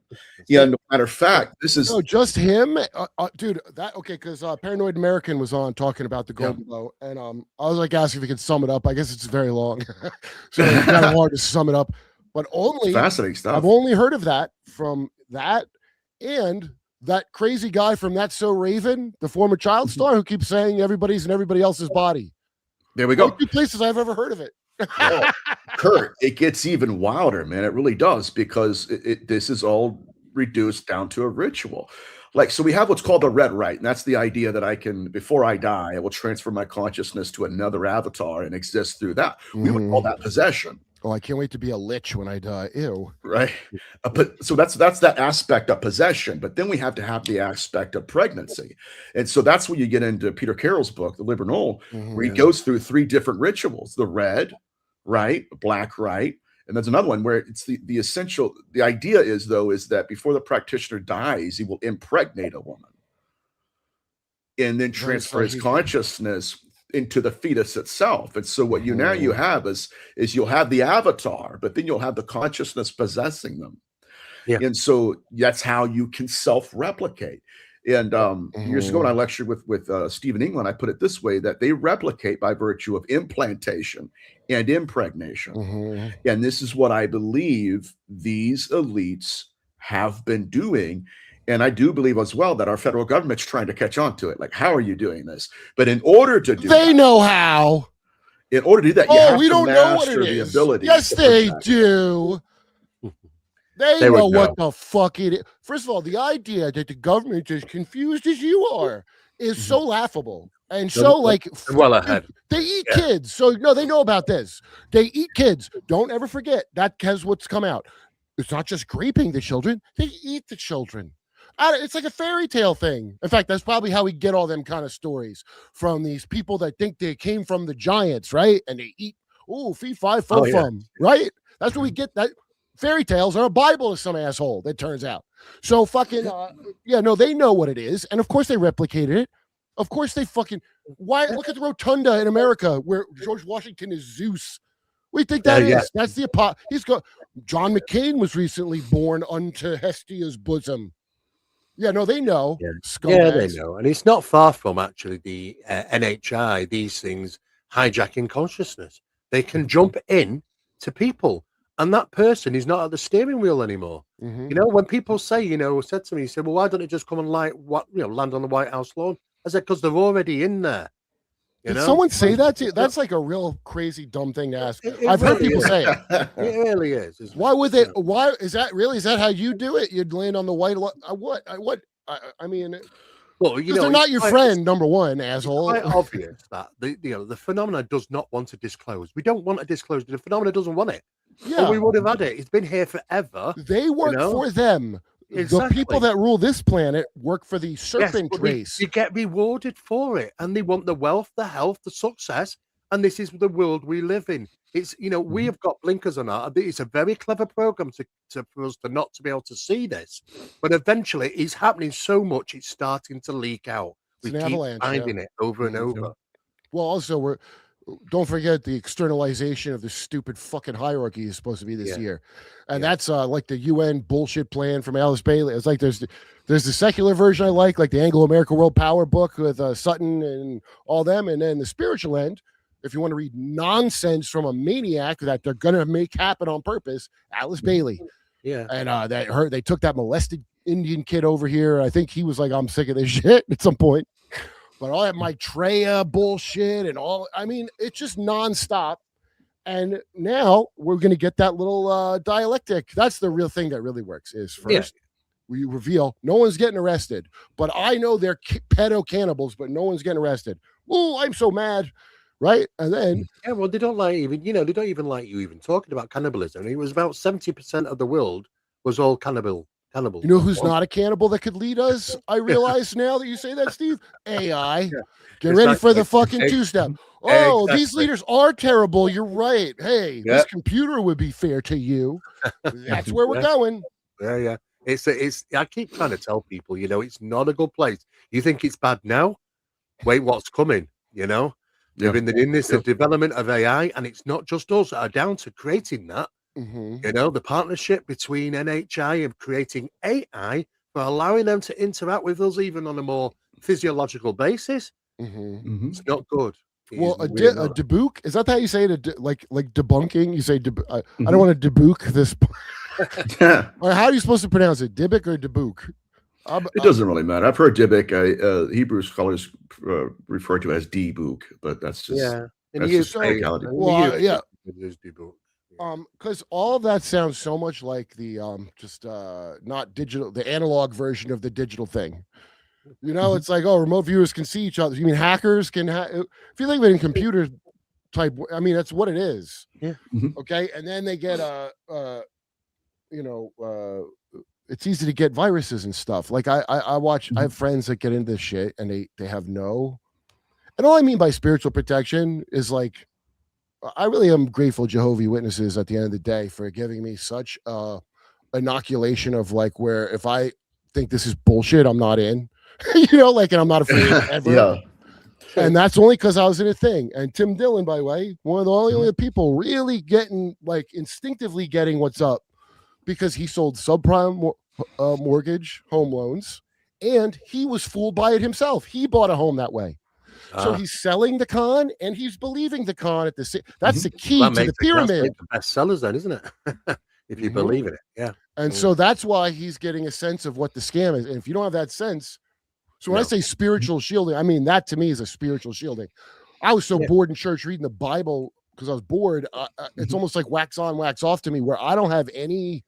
Yeah, no matter of fact, this is just him, dude. Because Paranoid American was on talking about the Golden Bow, and I was like asking if he could sum it up. I guess it's very long, so it's kind of hard to sum it up. But fascinating stuff. I've only heard of that from that, and that crazy guy from That's So Raven, the former child star, who keeps saying everybody's in everybody else's body. There we go. Two places I've ever heard of it. Oh, Kurt, it gets even wilder, man. It really does, because this is all reduced down to a ritual. Like, so we have what's called the red rite, and that's the idea that I can, before I die, I will transfer my consciousness to another avatar and exist through that. We would call that possession. Oh, I can't wait to be a lich when I die. Ew. Right. But so that's that aspect of possession. But then we have to have the aspect of pregnancy. And so that's when you get into Peter Carroll's book, The Liber Null, where he goes through 3 different rituals: the red rite, black rite, and there's another one where it's the essential. The idea is that before the practitioner dies, he will impregnate a woman and then transfer his consciousness into the fetus itself. And so what you have is you'll have the avatar, but then you'll have the consciousness possessing them. Yeah. And so that's how you can self-replicate. And years ago when I lectured with Steve in England, I put it this way, that they replicate by virtue of implantation and impregnation. And this is what I believe these elites have been doing. And I do believe as well that our federal government's trying to catch on to it. Like, how are you doing this? But in order to do they know how. In order to do that, you have we to don't know what it the is. ability. Yes, they do. They know what the fuck it is. First of all, the idea that the government is confused as you are is so laughable. And so, like, well ahead. They eat kids. So, no, they know about this. They eat kids. Don't ever forget that has what's come out. It's not just graping the children. They eat the children. It's like a fairy tale thing. In fact, that's probably how we get all them kind of stories from these people that think they came from the giants, right? And they eat, fee, fi, fo, fum, right? That's where we get that. Fairy tales are a Bible to some asshole, that turns out. So fucking, they know what it is. And of course they replicated it. Of course they look at the rotunda in America where George Washington is Zeus. We think that is. That's the John McCain was recently born unto Hestia's bosom. Yeah, no, they know. Yeah, they know. And it's not far from actually the NHI, these things hijacking consciousness. They can jump in to people, and that person is not at the steering wheel anymore. You know, when people say, said to me, he said, well, why don't it just come and land on the White House lawn? I said, because they're already in there. Did someone say that to you? That's like a real crazy, dumb thing to ask. I've heard people say it. It really is. Why would they? Why is that? Really? Is that how you do it? You'd land on the white. What? I mean, well, they're not your friend. Number one, asshole. It's quite obvious that the phenomena does not want to disclose. We don't want to disclose. The phenomena doesn't want it. Yeah, we would have had it. It's been here forever. they work for them. Exactly. The people that rule this planet work for the serpent race. They get rewarded for it, and they want the wealth, the health, the success, and this is the world we live in. It's we have got blinkers on our. It's a very clever program for us to not to be able to see this, but eventually it's happening so much it's starting to leak out. We keep finding it over and over. Well, also don't forget the externalization of the stupid fucking hierarchy is supposed to be this year, and that's like the UN bullshit plan from Alice Bailey. It's like there's the secular version I like the Anglo-American World Power book with Sutton and all them, and then the spiritual end. If you want to read nonsense from a maniac that they're gonna make happen on purpose, Alice Bailey. Yeah, and they took that molested Indian kid over here. I think he was like, I'm sick of this shit at some point. But all that Maitreya bullshit and all, I mean, it's just nonstop. And now we're going to get that little dialectic. That's the real thing that really works is first we reveal no one's getting arrested, but I know they're pedo cannibals, but no one's getting arrested. Oh, I'm so mad. Right. And then. Yeah, well, they don't like even, they don't even like you even talking about cannibalism. It was about 70% of the world was all cannibal. You know who's not a cannibal that could lead us? I realize now that you say that, Steve. AI. Get ready for the fucking two-step. Oh, these leaders are terrible. You're right. Hey, this computer would be fair to you. That's where we're going. Yeah. It's. I keep trying to tell people, it's not a good place. You think it's bad now? Wait, what's coming? We've been in this the development of AI, and it's not just us that are down to creating that. The partnership between NHI and creating AI for allowing them to interact with us even on a more physiological basis. It's not good. Well, a Dybbuk, is that how you say it? Like debunking? You say I don't want to Dybbuk this. Or how are you supposed to pronounce it? Dybbuk or Dybbuk? It doesn't really matter. I've heard Dybbuk. Hebrew scholars refer to as Dybbuk, but that's just that's just technicality. Well, yeah. Because all of that sounds so much like the not digital, the analog version of the digital thing. It's like, oh, remote viewers can see each other. You mean hackers can? If you think of it in computer type, I mean that's what it is. Yeah. Okay, and then they get it's easy to get viruses and stuff. Like I watch. I have friends that get into this shit, and they have no. And all I mean by spiritual protection is like. I really am grateful, Jehovah's Witnesses, at the end of the day, for giving me such inoculation of like where if I think this is bullshit, I'm not in, and I'm not afraid ever. Yeah. And that's only because I was in a thing. And Tim Dillon, by the way, one of the only people really getting like instinctively getting what's up because he sold subprime mortgage home loans and he was fooled by it himself. He bought a home that way. So he's selling the con and he's believing the con at the same. That's the key to the pyramid. The best sellers, then, isn't it? If you believe in it, yeah. And so that's why he's getting a sense of what the scam is. And if you don't have that sense, so when I say spiritual shielding, I mean that to me is a spiritual shielding. I was so bored in church reading the Bible because I was bored. It's almost like wax on, wax off to me, where I don't have any.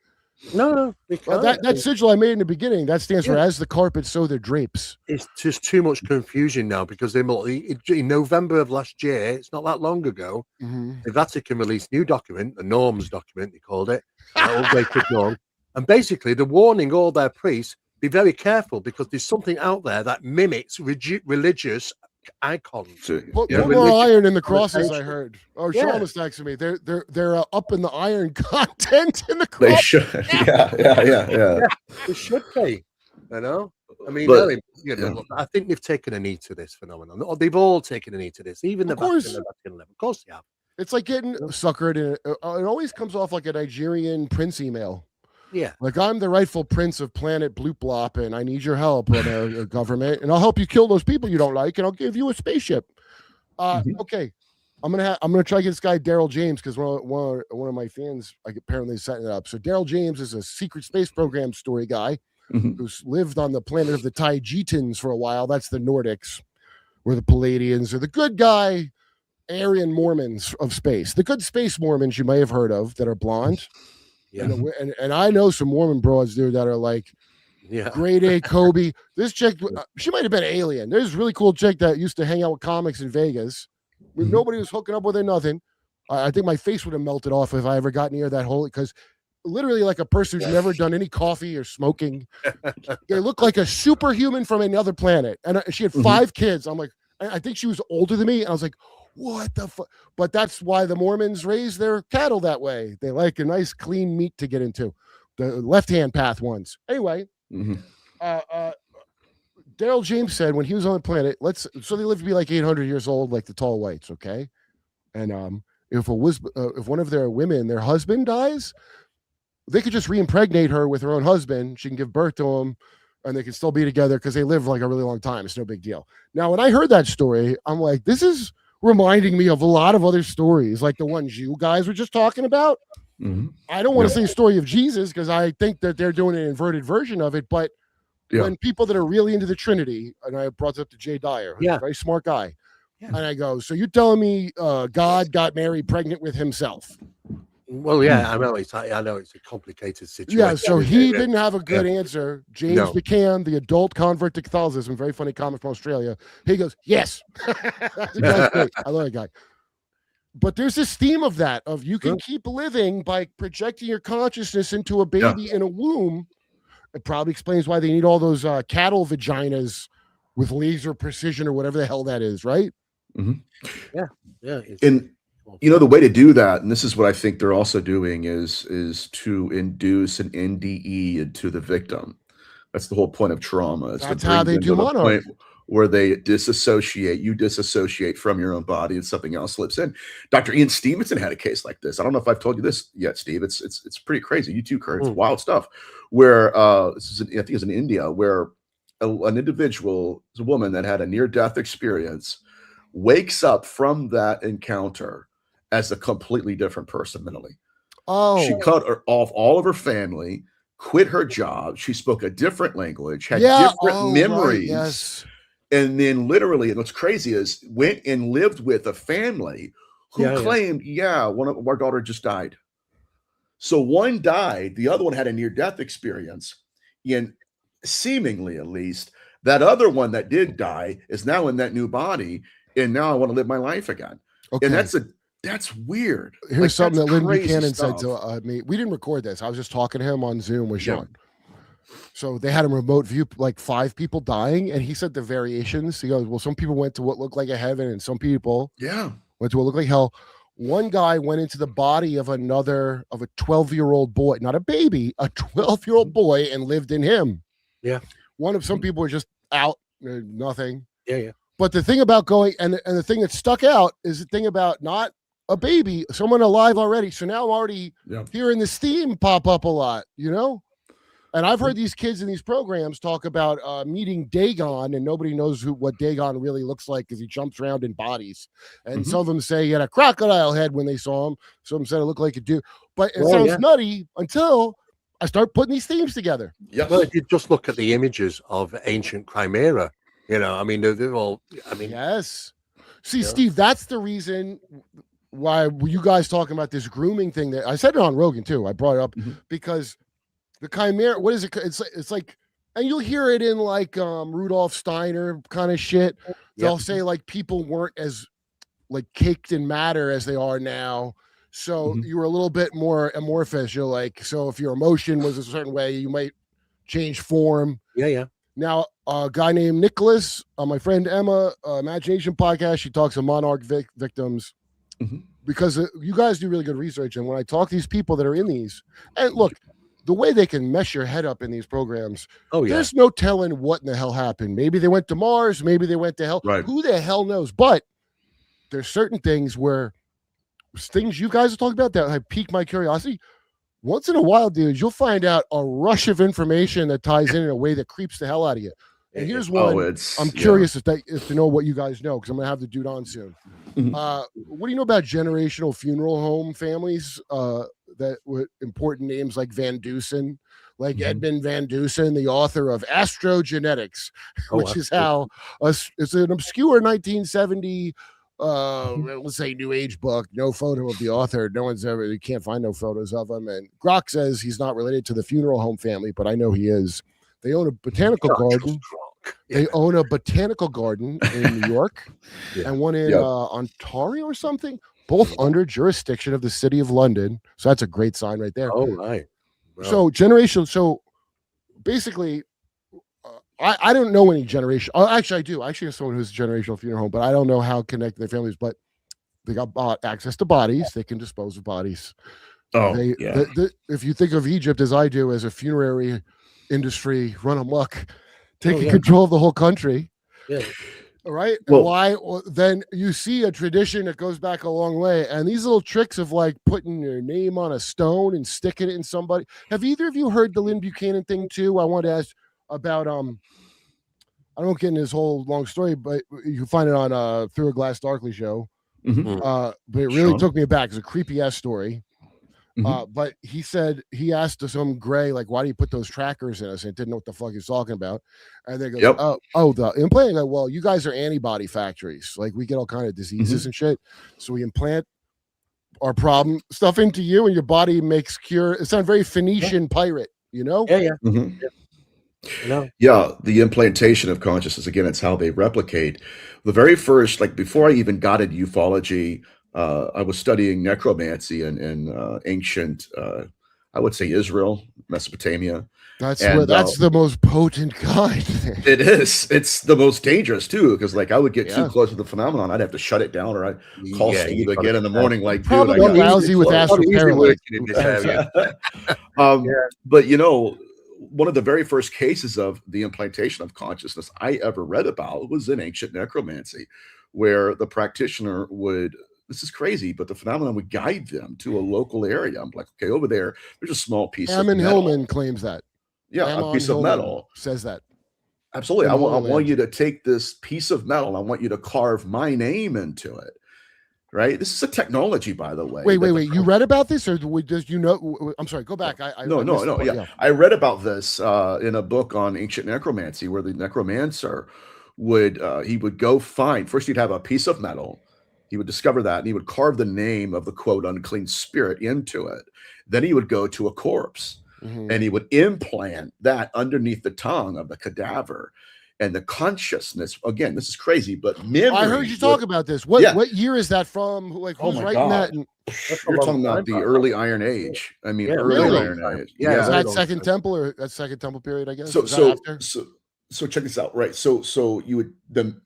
No, that sigil I made in the beginning that stands for as the carpet, so the drapes. It's just too much confusion now because in November of last year, it's not that long ago, the Vatican released new document, the norms document, they called it, norm, and basically they're warning all their priests, be very careful because there's something out there that mimics religious icons. Put more iron in the crosses. I heard. Oh, Sean was texting me. They're up in the iron content in the cross. They should. Yeah. They should be. I mean, I think they've taken a knee to this phenomenon. Or they've all taken a knee to this. Even the Vatican level. Of course they have. It's like getting suckered in. It always comes off like a Nigerian prince email. Yeah. Like, I'm the rightful prince of planet Bloop Blop, and I need your help, government, and I'll help you kill those people you don't like, and I'll give you a spaceship. Okay. I'm gonna try to get this guy Daryl James because one of my fans apparently setting it up. So Daryl James is a secret space program story guy who's lived on the planet of the Taijitans for a while. That's the Nordics, where the Palladians are the good guy Aryan Mormons of space. The good space Mormons you may have heard of that are blonde. Yeah. And I know some Mormon broads, dude, that are like grade A Kobe. This chick, she might have been an alien. There's a really cool chick that used to hang out with comics in Vegas. Nobody was hooking up with her, nothing. I think my face would have melted off if I ever got near that hole, because literally like a person who's never done any coffee or smoking. They look like a superhuman from another planet. And she had 5 kids. I'm like, I think she was older than me. And I was like, what the fuck? But that's why the Mormons raise their cattle that way. They like a nice clean meat to get into, the left-hand path ones. Anyway, Daryl James said when he was on the planet, so they live to be like 800 years old, like the tall whites, okay? And if one of their women, their husband dies, they could just re-impregnate her with her own husband. She can give birth to him, and they can still be together because they live like a really long time. It's no big deal. Now, when I heard that story, I'm like, this is reminding me of a lot of other stories, like the ones you guys were just talking about. I don't want to say the story of Jesus because I think that they're doing an inverted version of it, but when people that are really into the Trinity, and I brought it up to Jay Dyer, who's a very smart guy, and I go, so you're telling me God got Mary pregnant with himself? Well, yeah, I know it's a complicated situation. Yeah, so he didn't have a good answer. James McCann, the adult convert to Catholicism, very funny comic from Australia. He goes, yes. That's great. I love that guy. But there's this theme of that, of you can keep living by projecting your consciousness into a baby in a womb. It probably explains why they need all those cattle vaginas with laser precision or whatever the hell that is, right? Yeah. And the way to do that, and this is what I think they're also doing, is to induce an NDE into the victim. That's the whole point of trauma. It's That's how they do monarch. Where they you disassociate from your own body, and something else slips in. Dr. Ian Stevenson had a case like this. I don't know if I've told you this yet, Steve. It's pretty crazy. You too, Kurt. It's wild stuff. Where I think it was in India, where an individual, a woman that had a near-death experience, wakes up from that encounter as a completely different person mentally. She cut off all of her family, quit her job. She spoke a different language, had different memories. Right, yes. And then literally, and what's crazy is went and lived with a family who claimed, one of our daughter just died. So one died, the other one had a near-death experience. And seemingly, at least, that other one that did die is now in that new body. And now I want to live my life again. Okay. And that's weird. Here's something that Lynn Buchanan said to me. We didn't record this. I was just talking to him on Zoom with Sean. So they had a remote view, like 5 people dying, and he said the variations. He goes, well, some people went to what looked like a heaven, and some people went to what looked like hell. One guy went into the body of a 12-year-old boy, not a baby, a 12-year-old boy, and lived in him. Yeah. Some people were just out, nothing. Yeah. But the thing about going, and the thing that stuck out is the thing about not a baby, someone alive already. So now I'm already hearing this theme pop up a lot, And I've heard these kids in these programs talk about meeting Dagon, and nobody knows what Dagon really looks like because he jumps around in bodies. And some of them say he had a crocodile head when they saw him. Some said it looked like a dude. But it sounds nutty until I start putting these themes together. Yes. Well, if you just look at the images of ancient Chimera, they're all, Yes. See, Steve, that's the reason why you guys talking about this grooming thing that I said it on Rogan too. I brought it up because the Chimera, what is it? It's like, and you'll hear it in like Rudolf Steiner kind of shit. They'll say like people weren't as like caked in matter as they are now. So you were a little bit more amorphous. You're like, so if your emotion was a certain way, you might change form. Yeah. Now, a guy named Nicholas, my friend Emma, Imagination Podcast, she talks to monarch victims because you guys do really good research. And when I talk to these people that are in these, and look, the way they can mess your head up in these programs, there's no telling what in the hell happened. Maybe they went to Mars, maybe they went to hell. Right. Who the hell knows? But there's certain things you guys are talking about that have piqued my curiosity. Once in a while, dude, you'll find out a rush of information that ties in a way that creeps the hell out of you. And here's one. I'm curious to know what you guys know, because I'm going to have the dude on soon. What do you know about generational funeral home families that with important names like Van Dusen, like Edmund Van Dusen, the author of Astrogenetics, which is how it's an obscure 1970 let's say new age book, no photo of the author. You can't find no photos of him. And Grok says he's not related to the funeral home family, but I know he is. They own a botanical garden. They own a botanical garden in New York and one in Ontario or something. both under jurisdiction of the City of London. So that's a great sign right there. Oh, right. Well, So generational. So basically, I don't know any generation. Actually, I do. I actually have someone who's a generational funeral home, but I don't know how connected their families. But they got access to bodies. They can dispose of bodies. If you think of Egypt as I do, as a funerary industry run amok, taking control of the whole country. Yeah. All right. Well, Why? Then you see a tradition that goes back a long way, and these little tricks of like putting your name on a stone and sticking it in somebody. Have either of you heard the Lynn Buchanan thing too? I wanted to ask about I don't get into this whole long story, but you can find it on Through a Glass Darkly show. Mhm. But it really Sure. took me aback. It's a creepy ass story. But he said he asked some gray, like, why do you put those trackers in us? And didn't know what the fuck he's talking about. And they go, the implant. Like, well, you guys are antibody factories. Like, we get all kind of diseases and shit. So we implant our problem stuff into you, and your body makes cure. It sounds very Phoenician pirate, you know? Yeah. Mhm. No. Yeah, the implantation of consciousness, again, it's how they replicate. The very first, like before I even got into ufology, I was studying necromancy in ancient, I would say Israel, Mesopotamia. That's the most potent kind. It is. It's the most dangerous too, because like I would get too close to the phenomenon, I'd have to shut it down, or I'd call Steve again in the morning, like, dude, probably lousy with astral paralysis in this area. But you know, one of the very first cases of the implantation of consciousness I ever read about was in ancient necromancy, where the practitioner would, this is crazy, but the phenomenon would guide them to a local area. I'm like, okay, over there, there's a small piece of metal. Hillman claims that. Yeah, a piece of metal. Says that. Absolutely. I want you to take this piece of metal. I want you to carve my name into it. Right? This is a technology, by the way. Wait. You read about this, or just you know? I'm sorry. Go back. No. Yeah, I read about this in a book on ancient necromancy, where the necromancer would he would go find. First, he'd have a piece of metal. He would discover that, and he would carve the name of the quote unclean spirit into it. Then he would go to a corpse, and he would implant that underneath the tongue of the cadaver. And the consciousness, again, this is crazy, but memory. I heard you talk about this. What year is that from? Like, who's writing that? You're talking about the early Iron Age. I mean, early Iron Age. Yeah, is that Second Temple, or that Second Temple period, I guess? So check this out, right? So you would, the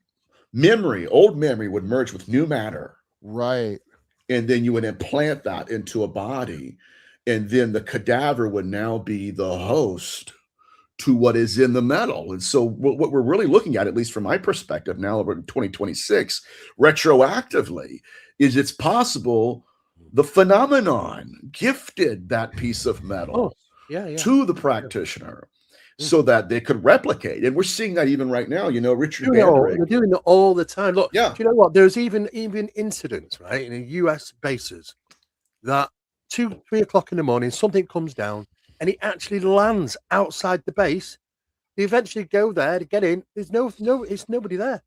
old memory would merge with new matter. Right. And then you would implant that into a body. And then the cadaver would now be the host to what is in the metal. And so what we're really looking at least from my perspective now over in 2026, retroactively, is it's possible the phenomenon gifted that piece of metal to the practitioner so that they could replicate. And we're seeing that even right now, you know, Richard Banderick. They're doing it all the time. Look, do you know what? There's even incidents, right, in US bases that 2-3 o'clock in the morning, something comes down, and it actually lands outside the base. They eventually go there to get in. There's it's nobody there.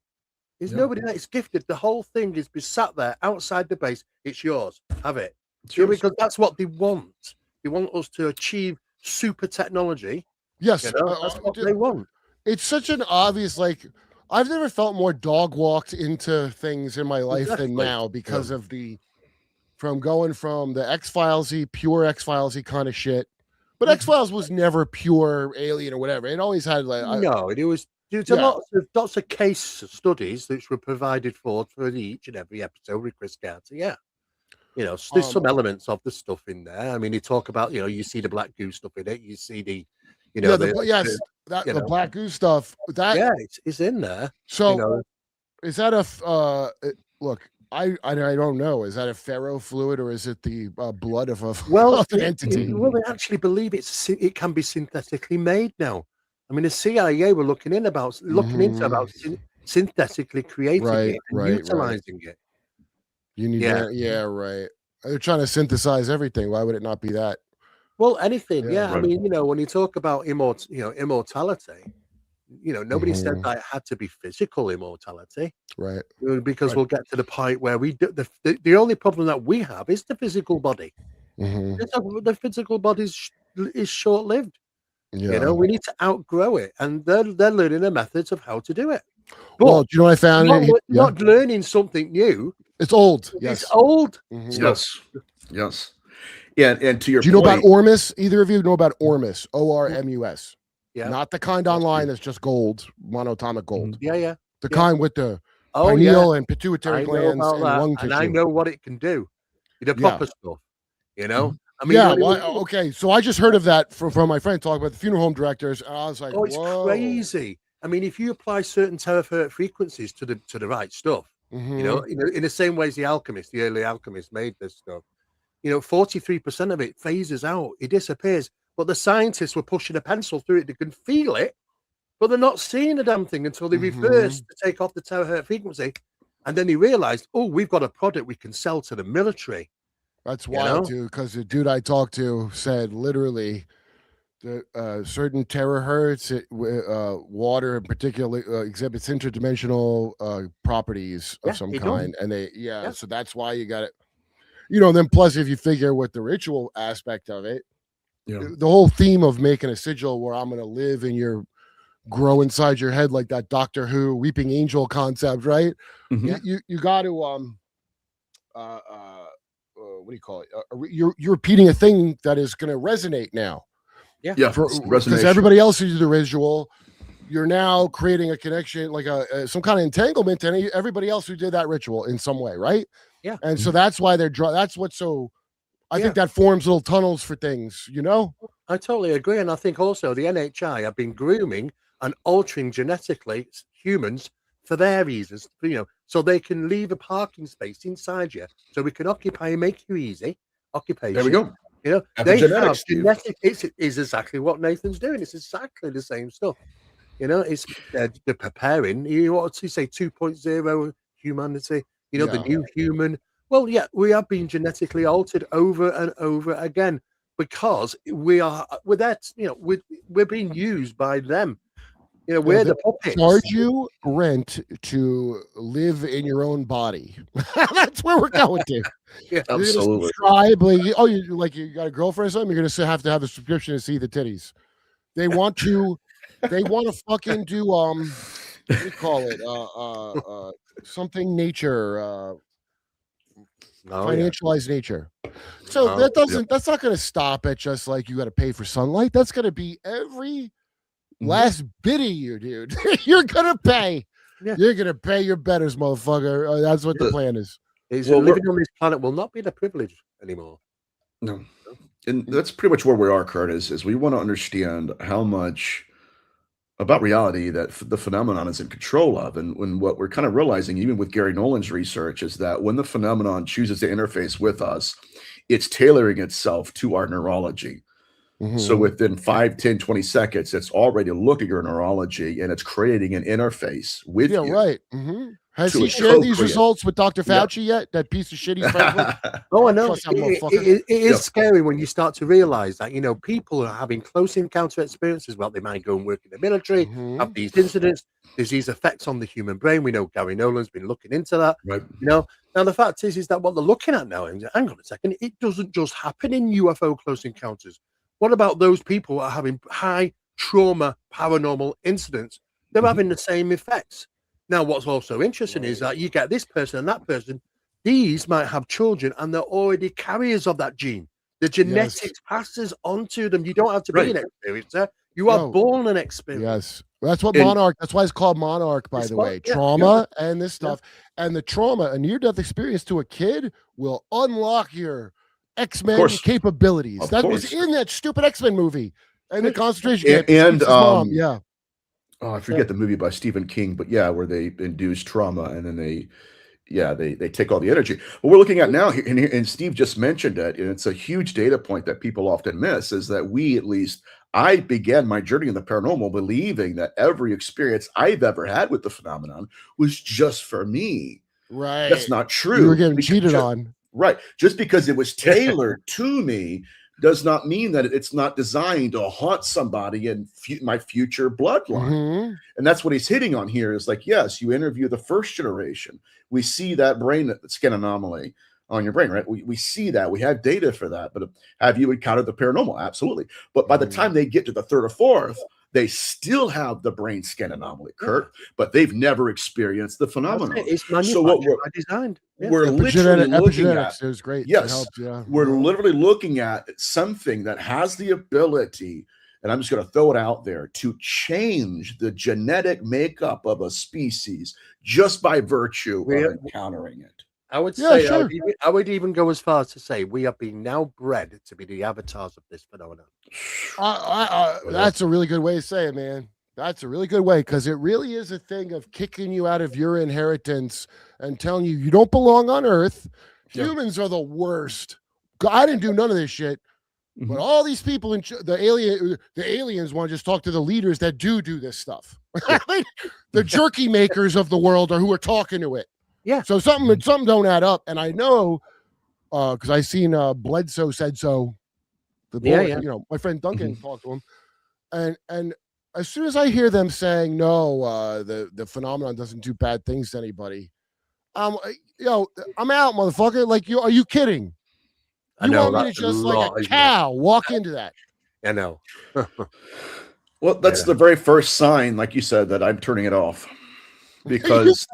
There's nobody there. It's gifted. The whole thing is sat there outside the base. It's yours. Have it. Because that's what they want. They want us to achieve super technology. Yes. You know, that's what they want. It's such an obvious, like, I've never felt more dog walked into things in my life than now because of going from the X-Filesy, pure X-Filesy kind of shit. But X-Files was never pure alien or whatever. It always had like there's lots of case studies which were provided for each and every episode with Chris Garter. Yeah. You know, there's some elements of the stuff in there. I mean, you talk about, you know, you see the Black Goose stuff in it, you see the, you know, the Black Goose stuff. It's in there. So you know. Is that a look? I don't know. Is that a ferrofluid, or is it the blood of an entity? Well, they actually believe it can be synthetically made now. I mean, the CIA were looking into about synthetically creating it and utilizing it. You need right. They're trying to synthesize everything. Why would it not be that? Well, anything. Yeah. Right. I mean, you know, when you talk about immortality, you know, nobody said that it had to be physical immortality, right? Because we'll get to the point where we do the only problem that we have is the physical body. The physical body is short lived. You know, we need to outgrow it, and they're learning the methods of how to do it. But Well, do you know what I found? not learning something new. It's old. It's Yes. old. Yes. Yes. Yeah, and to your Do you know point, about Ormus? Either of you know about Ormus? ORMUS. Yeah. Not the kind online that's just gold, monatomic gold. Yeah. The kind with the Oh, pineal and pituitary I know glands about and that, lung and tissue. I know what it can do. The proper stuff, you know. I mean, okay. So I just heard of that from my friend talking about the funeral home directors, and I was like, "Oh, it's crazy." I mean, if you apply certain terahertz frequencies to the right stuff, you know, in the same way as the early alchemists made this stuff, 43% of it phases out, it disappears. But the scientists were pushing a pencil through it; they can feel it, but they're not seeing the damn thing until they reverse to take off the terahertz frequency, and then they realized, "Oh, we've got a product we can sell to the military." That's wild, too, because the dude I talked to said literally that certain terahertz, water in particular, exhibits interdimensional properties of some kind. And so that's why you got it. Then plus, if you figure with the ritual aspect of it, the whole theme of making a sigil where I'm going to live and grow inside your head like that Doctor Who weeping angel concept, right? You got to what do you call it? You're repeating a thing that is going to resonate now. Because everybody else who did the ritual, you're now creating a connection, like some kind of entanglement to everybody else who did that ritual in some way, right? Yeah. And so that's why that's what's so. I think that forms little tunnels for things, I totally agree, and I think also the NHI have been grooming and altering genetically humans for their reasons, so they can leave a parking space inside you, so we can occupy and make you easy occupation. There we go. They have genetic. It is exactly what Nathan's doing. It's exactly the same stuff. It's they're preparing. What to say 2.0 humanity. The new human. Well, yeah, we are being genetically altered over and over again because we're being used by them. We're the puppets. Charge you rent to live in your own body. That's where we're going to. Absolutely. Subscribe, you got a girlfriend or something. You're gonna have to have a subscription to see the titties. They want to fucking do what do you call it? Something nature. Financialized nature. So that's not going to stop at just like you got to pay for sunlight. That's going to be every last bit of you, dude. You're going to pay. You're going to pay your betters, motherfucker. That's what the plan is. Living on this planet will not be the privilege anymore. No. And that's pretty much where we are, Curtis, is we want to understand how much about reality that the phenomenon is in control of. And when what we're kind of realizing, even with Gary Nolan's research, is that when the phenomenon chooses to interface with us, it's tailoring itself to our neurology. So within 5, 10, 20 seconds, it's already looking at your neurology and it's creating an interface with you. Right. Has he shared these results with Dr. Fauci yet? That piece of shit he's friends with? Oh, I know. It is scary when you start to realize that, people are having close encounter experiences. Well, they might go and work in the military, have these incidents. There's these effects on the human brain. We know Gary Nolan's been looking into that. Right. Now the fact is that what they're looking at now, and hang on a second, it doesn't just happen in UFO close encounters. What about those people who are having high trauma paranormal incidents? They're having the same effects. Now, what's also interesting is that you get this person and that person, these might have children and they're already carriers of that gene. The genetics passes onto them. You don't have to be an experiencer. You are born an experiencer. Yes. That's what Monarch, that's why it's called Monarch, by the way. Trauma and this stuff. And the trauma, a near-death experience to a kid will unlock your X-Men capabilities. That was in that stupid X-Men movie. And the concentration camp. And mom. I forget the movie by Stephen King, but where they induce trauma and then they take all the energy. What we're looking at now, and Steve just mentioned it, and it's a huge data point that people often miss, is that I began my journey in the paranormal believing that every experience I've ever had with the phenomenon was just for me. Right. That's not true. You were getting cheated on. Right. Just because it was tailored to me does not mean that it's not designed to haunt somebody in my future bloodline. And that's what he's hitting on here is like, yes, you interview the first generation. We see that brain scan anomaly on your brain, right? We see that. We have data for that. But have you encountered the paranormal? Absolutely. But by the time they get to the third or fourth, They still have the brain scan anomaly, Kurp, but they've never experienced the phenomenon. It's So what designed. Yeah. we're literally looking epigenetics at is great. Yes, helps, yeah. We're literally looking at something that has the ability, and I'm just going to throw it out there, to change the genetic makeup of a species just by virtue of encountering it. I would say, I would even go as far as to say we are being now bred to be the avatars of this phenomenon. That's a really good way to say it, man. That's a really good way, because it really is a thing of kicking you out of your inheritance and telling you don't belong on Earth. Humans are the worst. I didn't do none of this shit. But all these people in the aliens want to just talk to the leaders that do this stuff. The jerky makers of the world are who are talking to it. Yeah. So something don't add up, and I know because I seen Bledsoe said so. The boy, my friend Duncan talked to him, and as soon as I hear them saying no, the phenomenon doesn't do bad things to anybody, I'm out, motherfucker. Like, are you kidding? You want me to just like a cow walk into that? I know. Well, that's the very first sign, like you said, that I'm turning it off. Because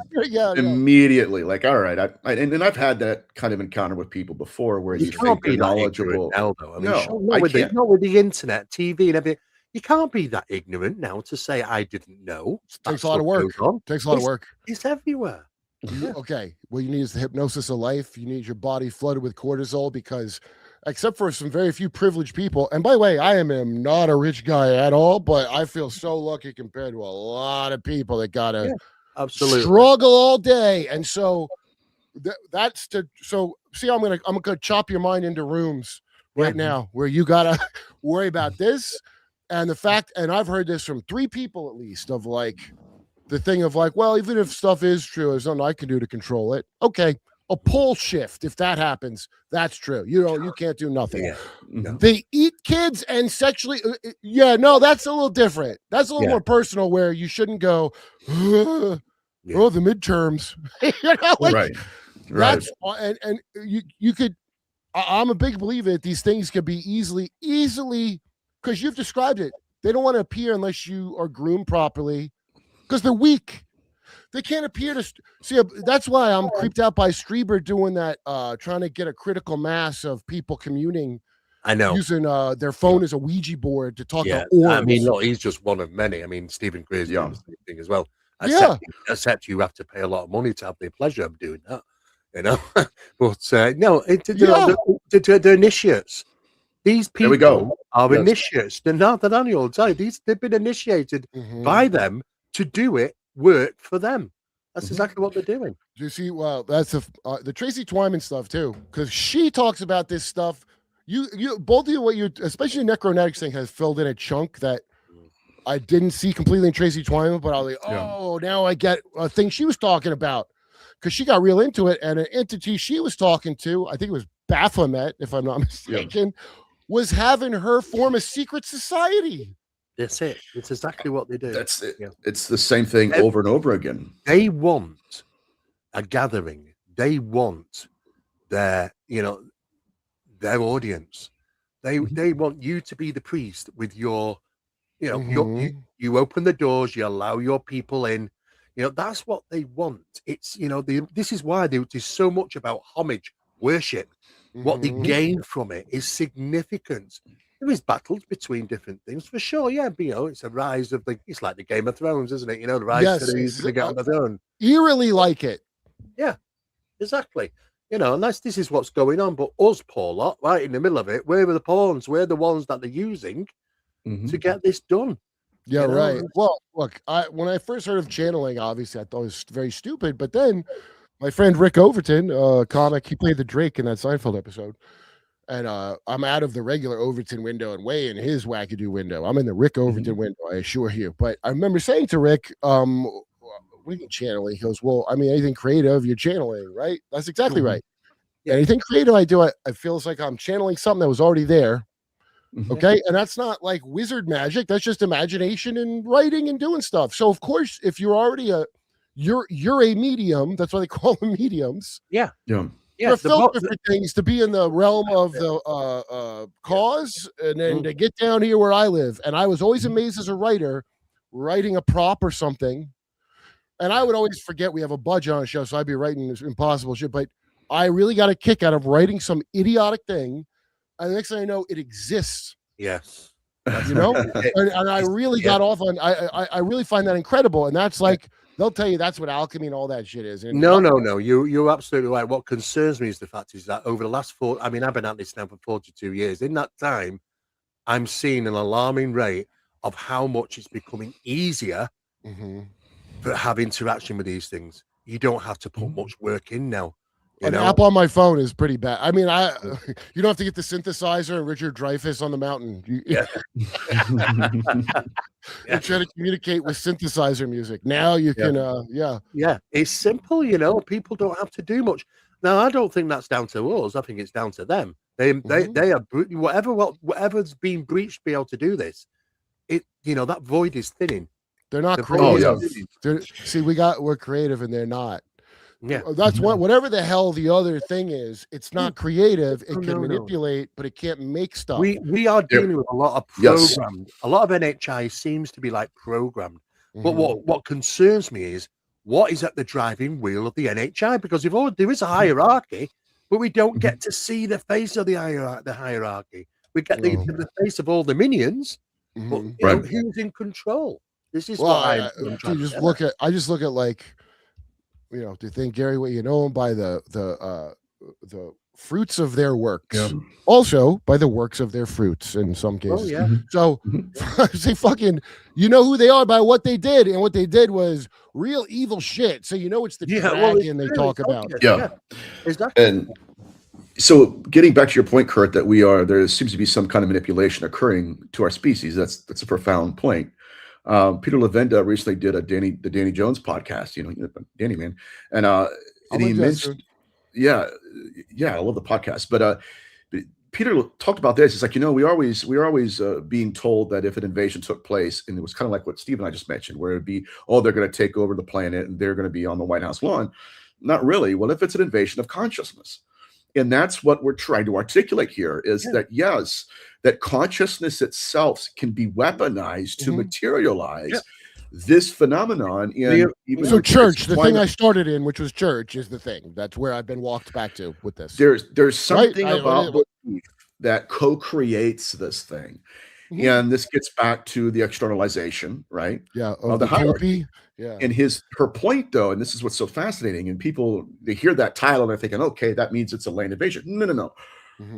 immediately, like, all right, and I've had that kind of encounter with people before where you think they're knowledgeable. Now, though. I mean, not with the internet, TV, and everything. You can't be that ignorant now to say I didn't know. Takes a lot of work. Takes a lot of work. It's everywhere. Okay. What you need is the hypnosis of life. You need your body flooded with cortisol, because except for some very few privileged people, and by the way, I am not a rich guy at all, but I feel so lucky compared to a lot of people that gotta struggle all day. And so see, I'm gonna chop your mind into rooms right now where you gotta worry about this and the fact, and I've heard this from 3 people at least, of like the thing of like, well, even if stuff is true, there's nothing I can do to control it. Okay, a pole shift, if that happens, that's true. You can't do nothing. They eat kids and sexually. That's a little different. That's a little more personal, where you shouldn't go, the midterms. Right. That's, and you could. I'm a big believer that these things could be easily, because you've described it. They don't want to appear unless you are groomed properly, because they're weak. They can't appear to see. That's why I'm creeped out by Strieber doing that, trying to get a critical mass of people communing. I know, using their phone as a Ouija board to talk to orbs. I mean, look, he's just one of many. I mean, Stephen Greer's doing the same thing as well. Except you have to pay a lot of money to have the pleasure of doing that. But no, they're initiates. These people are initiates. They're not. Nathaniel, they've been initiated by them to do it. Work for them. That's exactly what they're doing. Do you see? Well, that's the Tracy Twyman stuff too, because she talks about this stuff. You both of you, especially the necronetics thing, has filled in a chunk that I didn't see completely in Tracy Twyman, but I was like, now I get a thing she was talking about, because she got real into it, and an entity she was talking to, I think it was Baphomet, if I'm not mistaken, was having her form a secret society. That's it. It's exactly what they do. That's it. It's the same thing over and over again. They want a gathering. They want their audience. They want you to be the priest with your, you open the doors, you allow your people in. That's what they want. It's this is why there's so much about homage, worship. What they gain from it is significant. There is battles between different things for sure. Yeah, but, it's a rise of it's like the Game of Thrones, isn't it? The rise to the Game of Thrones. Eerily like it. Yeah, exactly. And this is what's going on. But us, poor lot, right in the middle of it, we're the pawns. We're the ones that they're using to get this done. Yeah, right. Well, look, when I first heard of channeling, obviously I thought it was very stupid. But then my friend Rick Overton, comic, he played the Drake in that Seinfeld episode. And I'm out of the regular Overton window and way in his wackadoo window. I'm in the Rick Overton window, I assure you. But I remember saying to Rick, what do you mean channeling? He goes, well, I mean, anything creative, you're channeling, right? That's exactly right. Yeah. Anything creative I do, it feels like I'm channeling something that was already there. Okay. And that's not like wizard magic. That's just imagination and writing and doing stuff. So, of course, if you're already you're a medium, that's why they call them mediums. Yeah. We're filtered for things to be in the realm of the cause, and then to get down here where I live. And I was always amazed as a writer, writing a prop or something. And I would always forget we have a budget on a show, so I'd be writing this impossible shit. But I really got a kick out of writing some idiotic thing, and the next thing I know, it exists. Yes, you know, and I really got off on. I really find that incredible, and that's like they'll tell you that's what alchemy and all that shit is. And no, you're absolutely right. What concerns me is the fact is that over the last I've been at this now for 42 years. In that time, I'm seeing an alarming rate of how much it's becoming easier. For have interaction with these things. You don't have to put much work in now. An app on my phone is pretty bad. I mean, you don't have to get the synthesizer and Richard Dreyfuss on the mountain. You're trying to communicate with synthesizer music. Now you can, it's simple. You know, people don't have to do much. Now, I don't think that's down to us. I think it's down to them. They are whatever's been breached to be able to do this. That void is thinning. They're not creative. See, we're creative and they're not. Yeah, that's whatever the hell the other thing is. It's not creative. It can manipulate, but it can't make stuff. We are dealing with a lot of programmed. A lot of NHI seems to be like programmed. But what concerns me is what is at the driving wheel of the NHI, because there is a hierarchy, but we don't get to see the face of the hierarchy. We get the face of all the minions, but who's in control? This is what I just look at. I just look at like, to think, Gary, what you know them by the fruits of their works. Also by the works of their fruits in some cases. So say fucking, you know who they are by what they did, and what they did was real evil shit. So it's the dragon they talk about. Exactly. And so getting back to your point, Kurt, that there seems to be some kind of manipulation occurring to our species. That's a profound point. Peter Levenda recently did the Danny Jones podcast, Danny man, and he mentioned, I love the podcast, but Peter talked about this. It's like, we are always being told that if an invasion took place, and it was kind of like what Steve and I just mentioned, where it'd be, they're going to take over the planet and they're going to be on the White House lawn. Not really. Well, if it's an invasion of consciousness, and that's what we're trying to articulate here is that, yes, that consciousness itself can be weaponized to materialize this phenomenon. So church, the thing I started in, which was church, is the thing. That's where I've been walked back to with this. There's something about belief that co-creates this thing. And this gets back to the externalization, right? Yeah, of the hierarchy. Yeah. And her point, though, and this is what's so fascinating, and people, they hear that title and they're thinking, okay, that means it's a land invasion. No.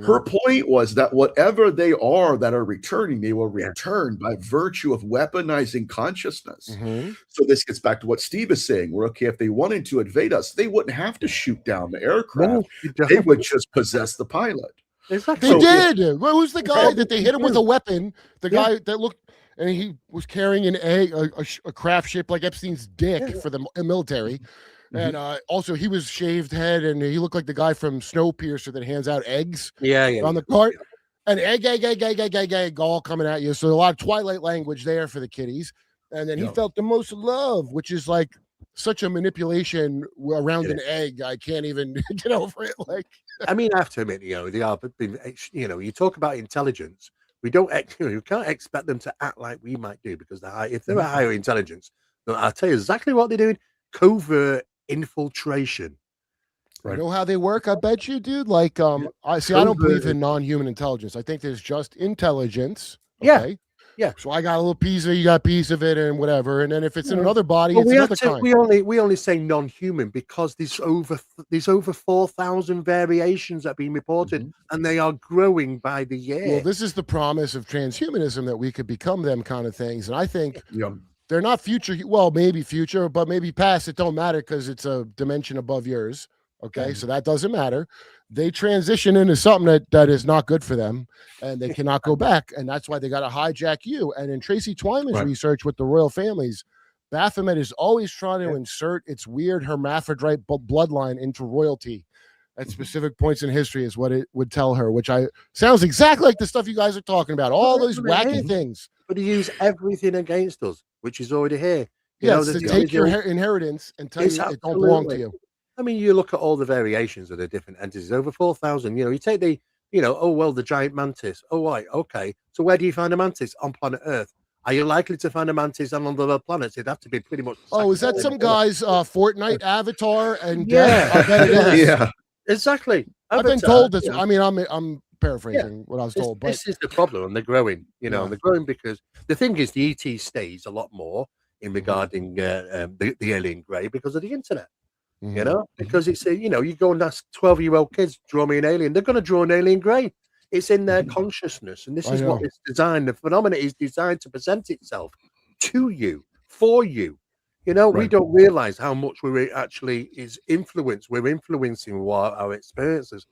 Her point was that whatever they are that are returning, they will return by virtue of weaponizing consciousness. So this gets back to what Steve is saying. Where, okay, if they wanted to invade us, they wouldn't have to shoot down the aircraft. They would just possess the pilot. Exactly. They did. Well, who's the guy that they hit him with a weapon? The guy that looked, and he was carrying an egg, a craft shaped like Epstein's dick for the military. And also, he was shaved head, and he looked like the guy from Snowpiercer that hands out eggs on the cart. And egg, all coming at you. So a lot of Twilight language there for the kiddies. And then he felt the most love, which is like such a manipulation around an egg. I can't even get over it. Like, I mean, I have to admit, they are, you talk about intelligence. We don't, you can't expect them to act like we might do, because if they're a higher intelligence, I'll tell you exactly what they're doing. Covert infiltration. You know how they work? I bet you, dude. Like, I don't believe in non-human intelligence. I think there's just intelligence. Okay? Yeah. So I got a little piece of it, you got a piece of it, and whatever. And then if it's in another body, it's another kind. We only say non-human because there's over 4,000 variations that have been reported, and they are growing by the year. Well, this is the promise of transhumanism, that we could become them kind of things. And I think they're not future. Well, maybe future, but maybe past. It don't matter because it's a dimension above yours. Okay, so that doesn't matter. They transition into something that is not good for them, and they cannot go back. And that's why they got to hijack you. And in Tracy Twyman's research with the royal families, Baphomet is always trying to insert its weird hermaphrodite bloodline into royalty at specific points in history, is what it would tell her, which sounds exactly like the stuff you guys are talking about. All those wacky things. But he use everything against us, which is already here. To take your inheritance and tell you it don't belong to you. I mean, you look at all the variations of the different entities, over 4,000. You take the, oh, well, the giant mantis. Oh, right, okay. So where do you find a mantis? On planet Earth. Are you likely to find a mantis on other planets? It'd have to be pretty much. Oh, is that some guy's Fortnite avatar? And yeah, I bet it is. Yeah, exactly. I've been told this. I mean, I'm paraphrasing what I was told, but this is the problem, and they're growing. And they're growing because the thing is, the ET stays a lot more in regarding the alien grey because of the internet. Because it's you go and ask 12-year-old kids, draw me an alien. They're going to draw an alien grey. It's in their consciousness, and this is what it's designed. The phenomena is designed to present itself to you, for you. We don't realize how much we're actually is influenced. We're influencing our experiences.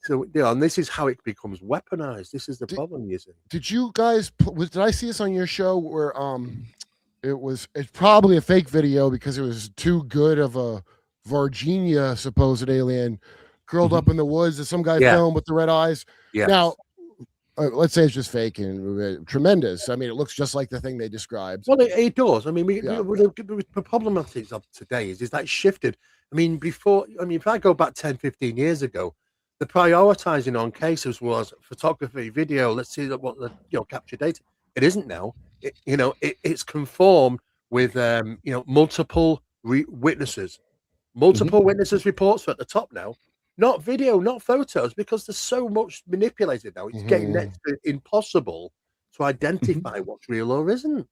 So, and this is how it becomes weaponized. This is the problem, you see. Did you guys? Did I see this on your show where it's probably a fake video because it was too good of a Virginia supposed alien curled up in the woods that some guy filmed with the red eyes. Yeah. Now, let's say it's just fake and tremendous. I mean, it looks just like the thing they described. Well, it does. I mean, the problematics of today is that it's shifted. I mean, if I go back 10, 15 years ago, the prioritizing on cases was photography, video. Let's see what the capture data. It isn't now. It's conformed with multiple witnesses. Multiple witnesses reports are at the top now, not video, not photos, because there's so much manipulated now. It's getting next to impossible to identify what's real or isn't.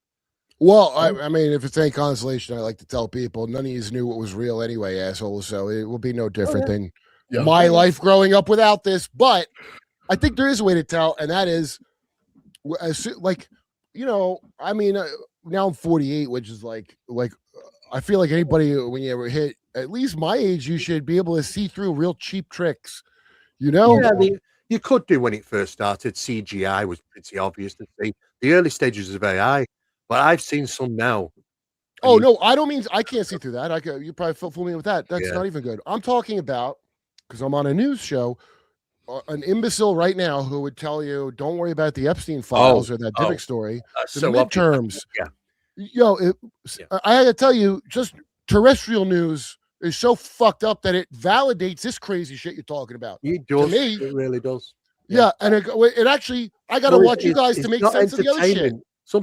Well, I mean, if it's any consolation, I like to tell people none of you knew what was real anyway, assholes. So it will be no different than my life growing up without this. But I think there is a way to tell, and that is, I mean, now I'm 48, which is like I feel like anybody when you ever hit at least my age, you should be able to see through real cheap tricks. Yeah, you could do when it first started. CGI was pretty obvious to see. The early stages of AI, but I've seen some now. Oh no, I don't mean I can't see through that. You probably fool me with that. That's not even good. I'm talking about because I'm on a news show. An imbecile right now who would tell you, "Don't worry about the Epstein files or that Dybbuk story." The midterms. I had to tell you, just terrestrial news is so fucked up that it validates this crazy shit you're talking about. It does. To me, it really does. Yeah, and it actually, I got to watch you guys to make sense of the other shit. Some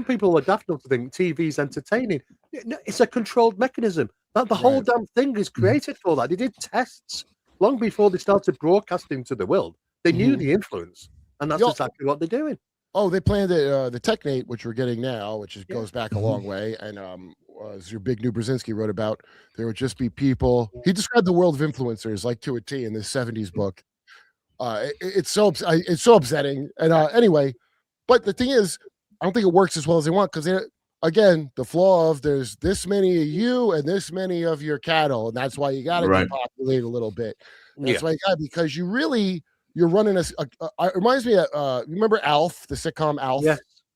people are daft enough to think TV's entertaining. It's a controlled mechanism. The whole damn thing is created for that. They did tests long before they started broadcasting to the world. They knew the influence, and that's exactly what they're doing. Oh, they planned the Technate, which we're getting now, which goes back a long way, and as your big new Brzezinski wrote about, there would just be people. He described the world of influencers like to a T in this 70s book. It's so upsetting. And anyway, but the thing is, I don't think it works as well as they want because again, the flaw of there's this many of you and this many of your cattle, and that's why you got to depopulate a little bit. That's why you got because you're running it reminds me of you remember Alf, the sitcom Alf?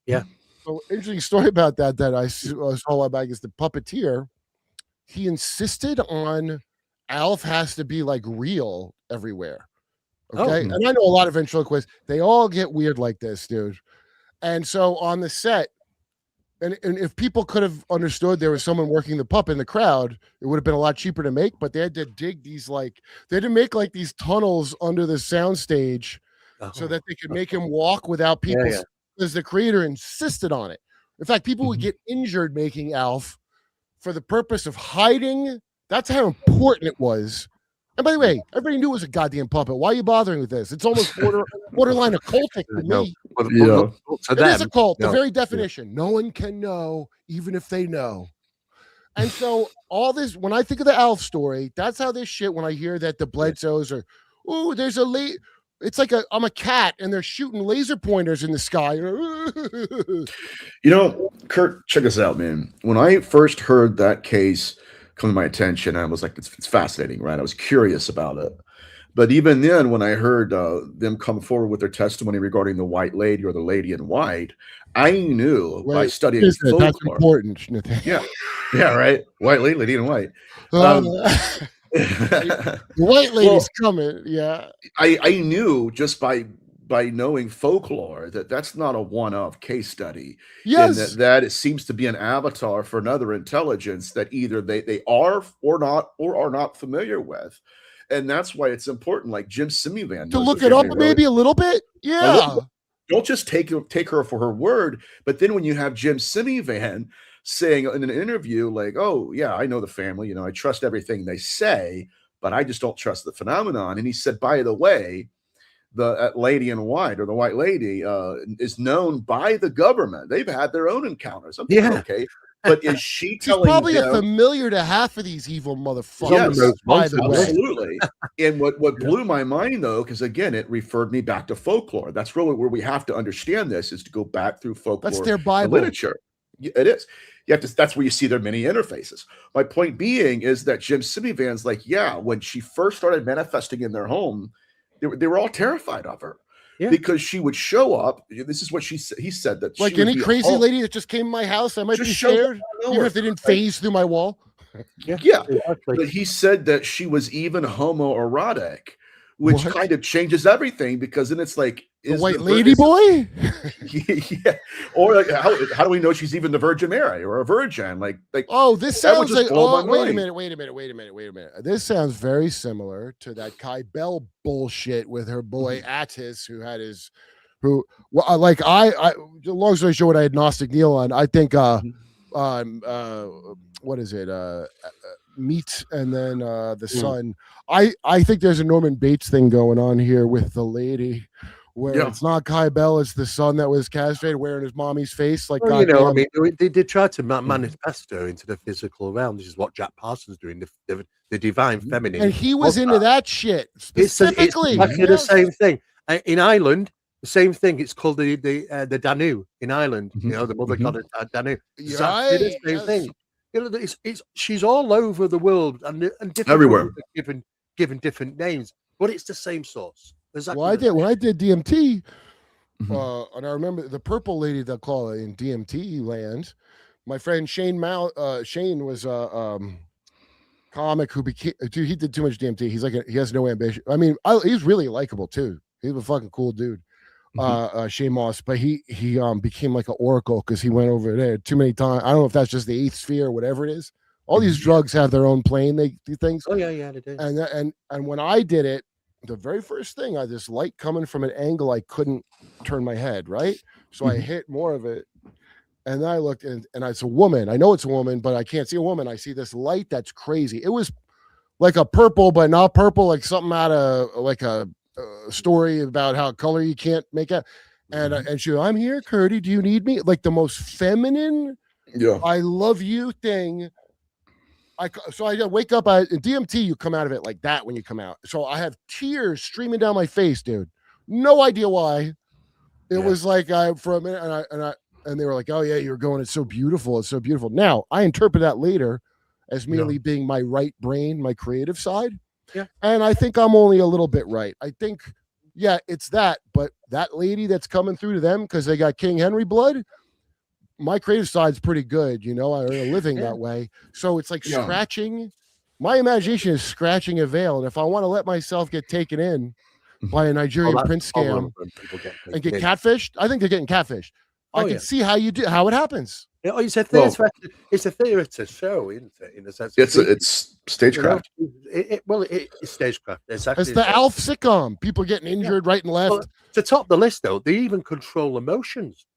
Yeah. So interesting story about that I saw a while back is the puppeteer. He insisted on Alf has to be like real everywhere. Okay. And I know a lot of ventriloquists, they all get weird like this, dude. And so on the set, and if people could have understood there was someone working the pup in the crowd, it would have been a lot cheaper to make, but they had to dig these they had to make like these tunnels under the soundstage so that they could make him walk without people because the creator insisted on it. In fact, people would get injured making Alf for the purpose of hiding. That's how important it was. And by the way, everybody knew it was a goddamn puppet. Why are you bothering with this? It's almost borderline occultic to me. It is a cult. The very definition. No one can know, even if they know. And so all this, when I think of the Alf story, that's how this shit, when I hear that the Bledsoes are, there's it's like I'm a cat and they're shooting laser pointers in the sky. Kurt, check this out, man. When I first heard that case come to my attention, I was like, it's fascinating, right? I was curious about it. But even then, when I heard them come forward with their testimony regarding the white lady or the lady in white, I knew by studying folklore. That's important, Nathaniel. Yeah, right. White lady in white. The white lady's coming. Yeah, I knew just by by knowing folklore that that's not a one-off case study. Yes. And that it seems to be an avatar for another intelligence that either they are or are not familiar with. And that's why it's important, like Jim Simivan, to look it up maybe a little bit. Yeah. Don't just take her for her word, but then when you have Jim Simivan saying in an interview, like, oh, yeah, I know the family, I trust everything they say, but I just don't trust the phenomenon. And he said, by the way, the lady in white, or the white lady, is known by the government. They've had their own encounters. I'm thinking, okay. But is she telling probably them, a familiar to half of these evil motherfuckers? Yes, by the way. absolutely. And what blew my mind, though, because again, it referred me back to folklore. That's really where we have to understand this, is to go back through folklore. That's their Bible. Literature. It is. You have to. That's where you see their many interfaces. My point being is that Jim Simivan's like, yeah, when she first started manifesting in their home, they were all terrified of her. Yeah. Because she would show up. This is what he said, that like any crazy lady that just came to my house, I might be scared, even if they didn't phase through my wall. Yeah. Exactly. But he said that she was even homoerotic, which kind of changes everything, because then it's like, the white lady boy? Yeah. Or like, how do we know she's even the Virgin Mary or a virgin? Like oh, this sounds like, oh, wait a minute. This sounds very similar to that Kai Bell bullshit with her boy Attis, who had long story short, I had Gnostic Neil on. I think what is it? Meat and then the Sun. I think there's a Norman Bates thing going on here with the lady, where it's not Kai Bell, it's the son that was castrated wearing his mommy's face. Like, well, they did try to manifest her into the physical realm. This is what Jack Parsons doing, the divine feminine. And he was into that shit specifically. It's exactly the same thing. In Ireland, the same thing. It's called the Danu in Ireland. The mother god of Danu. Exactly the same thing. She's all over the world and different everywhere, given different names, but it's the same source. Exactly. Well, when I did DMT, and I remember the purple lady that call it in DMT land. My friend Shane was a comic who became. Dude, he did too much DMT. He's like he has no ambition. I mean, he's really likable too. He's a fucking cool dude. Shane Moss, but he became like an oracle because he went over there too many times. I don't know if that's just the eighth sphere or whatever it is. All these drugs have their own plane. They do things. Oh yeah, they do. And when I did it, the very first thing, I had this light coming from an angle I couldn't turn my head, right? So I hit more of it, and then I looked, and it's a woman. I know it's a woman, but I can't see a woman. I see this light that's crazy. It was like a purple, but not purple, like something out of like a story about how color you can't make it. And she, I'm here, Curdy. Do you need me? Like the most feminine, I love you thing. So I wake up in DMT, you come out of it like that when you come out. So I have tears streaming down my face, dude. No idea why. It was like for a minute, and they were like, "Oh yeah, you're going. It's so beautiful. It's so beautiful." Now I interpret that later as merely being my right brain, my creative side. Yeah, and I think I'm only a little bit right. I think, it's that. But that lady that's coming through to them because they got King Henry blood. My creative side's pretty good, I earn a living that way. So it's like scratching. My imagination is scratching a veil, and if I want to let myself get taken in by a Nigerian prince scam and get catfished, I think they're getting catfished. I can see how it happens. It's a theatre show, isn't it? In a sense, it's stagecraft. It's stagecraft. Exactly. It's the Alf sitcom. People getting injured right and left. Well, to top the list, though, they even control emotions.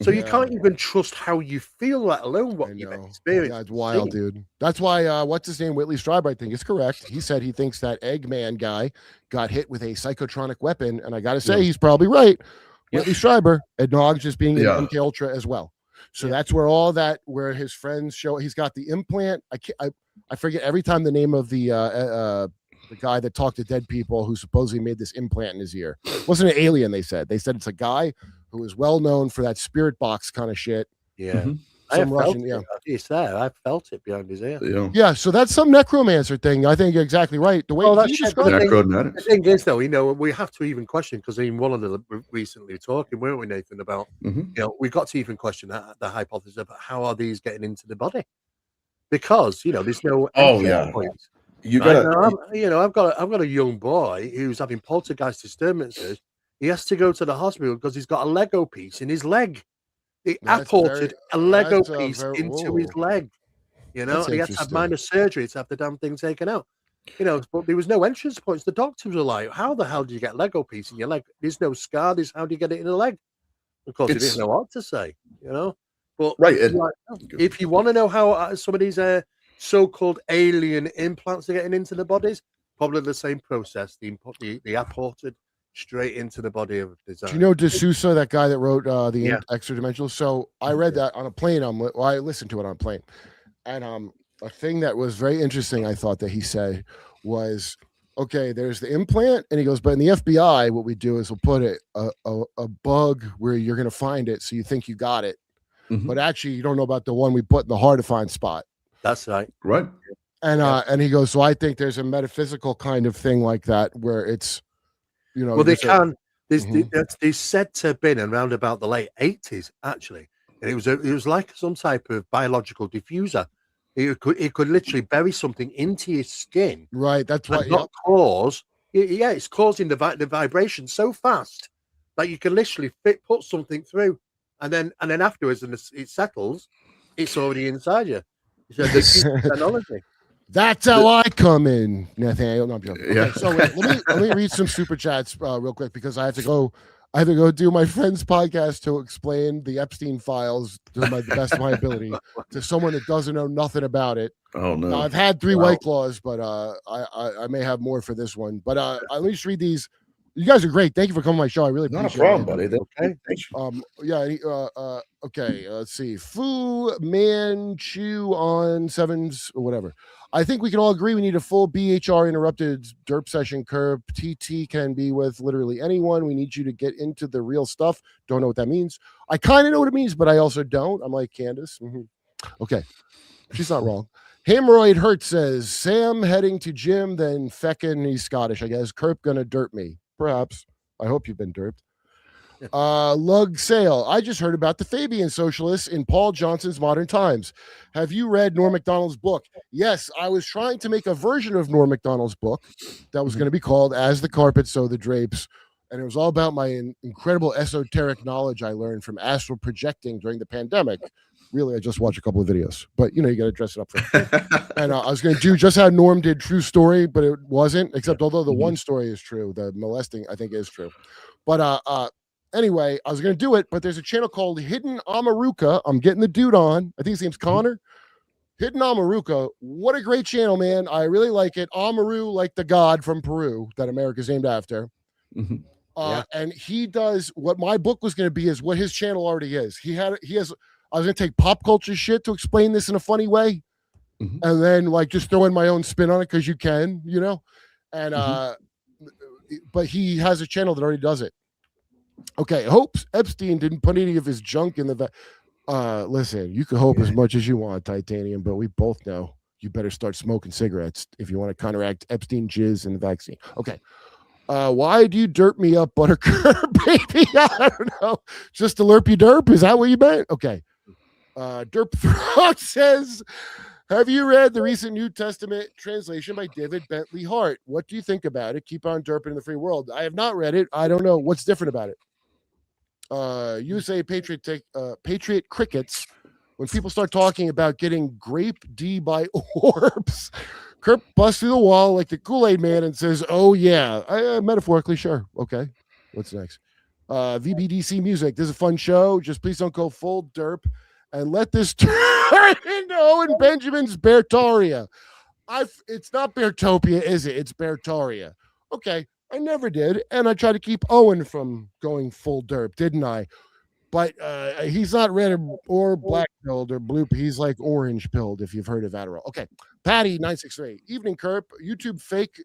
So you can't even trust how you feel, let alone what you've experienced. Yeah, it's wild, dude. That's why, what's his name? Whitley Strieber, I think, is correct. He said he thinks that Eggman guy got hit with a psychotronic weapon, and I got to say, he's probably right. Whitley Strieber acknowledged as being an MK Ultra as well. So that's where all that, where his friends show, he's got the implant. I forget every time the name of the guy that talked to dead people who supposedly made this implant in his ear. It wasn't an alien, they said. They said it's a guy who is well known for that spirit box kind of shit. Yeah. Some Russian, it's there. I felt it behind his ear. Yeah, so that's some necromancer thing. I think you're exactly right. The way the thing is, though, we have to even question, because in one of the recently talking, weren't we, Nathan, about we've got to even question the hypothesis about how are these getting into the body, because there's no point. You got I've got a young boy who's having poltergeist disturbances. He has to go to the hospital because he's got a Lego piece in his leg. He That's apported a Lego that's, piece into whoa. his leg. You know, That's and he had to have interesting. minor surgery to have the damn thing taken out. You know, but there was no entrance points. The doctors were like, "How the hell do you get Lego piece in your leg? There's no scar. How do you get it in the leg?" Of course, he didn't know what to say. You know, but Right. if you want to know how some of these so-called alien implants are getting into the bodies, probably the same process. The apported straight into the body of design. Do you know D'Souza, that guy that wrote the Yeah. Extra Dimensional? So I read that on a plane. I listened to it on a plane, and a thing that was very interesting, I thought that he said was, okay, there's the implant, and he goes, but in the FBI, what we do is we'll put a bug where you're going to find it, so you think you got it, but actually you don't know about the one we put in the hard to find spot. That's right. Right. And he goes, so I think there's a metaphysical kind of thing like that where it's, you know, well, they can. Mhm. There's said to have been around about the late 80s, actually, and it was like some type of biological diffuser. It could literally bury something into your skin, right? That's why, and not cause. Yeah, it's causing the vibration so fast that you can literally put something through, and then afterwards, and it settles, it's already inside you. So the technology. That's how I come in, Nathaniel. No, I'm joking. Okay, Yeah. so let me read some super chats real quick because I have to go do my friend's podcast to explain the Epstein files to the best of my ability to someone that doesn't know nothing about it. Oh no. Now, I've had 3 White Claws, but I may have more for this one. But let me just read these. You guys are great. Thank you for coming on my show. I really Not a appreciate problem, it. buddy. Okay. Okay. Let's see. Fu Manchu on sevens or whatever. I think we can all agree we need a full BHR interrupted derp session. Kurp. TT can be with literally anyone. We need you to get into the real stuff. Don't know what that means. I kind of know what it means, but I also don't. I'm like Candace. Okay. She's not wrong. Hemorrhoid Hurt says, Sam heading to gym, then feckin', he's Scottish, I guess. Kurp gonna derp me. Perhaps. I hope you've been derped. Lug Sale. I just heard about the Fabian Socialists in Paul Johnson's Modern Times. Have you read Norm Macdonald's book? Yes, I was trying to make a version of Norm Macdonald's book that was going to be called As the Carpet, So the Drapes. And it was all about my incredible esoteric knowledge I learned from astral projecting during the pandemic. Really, I just watched a couple of videos, but you know, you got to dress it up for And I was going to do just how Norm did True Story, but it wasn't, except although the one story is true, the molesting, I think, is true. But anyway, I was going to do it, but there's a channel called Hidden Amaruka. I'm getting the dude on. I think his name's Connor. Hidden Amaruka. What a great channel, man. I really like it. Amaru, like the god from Peru that America's named after. And he does what my book was going to be is what his channel already is. He has, I was going to take pop culture shit to explain this in a funny way. And then like just throw in my own spin on it because you can, you know, and but he has a channel that already does it. Okay, hope Epstein didn't put any of his junk in the listen, you can hope as much as you want, Titanium, but we both know you better start smoking cigarettes if you want to counteract Epstein jizz and the vaccine. Okay. Why do you derp me up, Buttercup, baby? I don't know. Just to lerp you derp? Is that what you meant? Okay. Derp Throat says, have you read the recent New Testament translation by David Bentley Hart? What do you think about it? Keep on derping in the free world. I have not read it. I don't know. What's different about it? USA Patriot Crickets. When people start talking about getting grape D by orbs, Kurp busts through the wall like the Kool-Aid man and says, oh, yeah. Metaphorically, sure. Okay. What's next? VBDC Music. This is a fun show. Just please don't go full derp and let this turn into Owen Benjamin's Bertaria. It's not Bertopia, is it? It's Bertaria. Okay. I never did. And I tried to keep Owen from going full derp, didn't I? But he's not red or black pilled or blue. He's like orange pilled, if you've heard of Adderall. Okay. Patty 963. Evening, Kurp. YouTube fake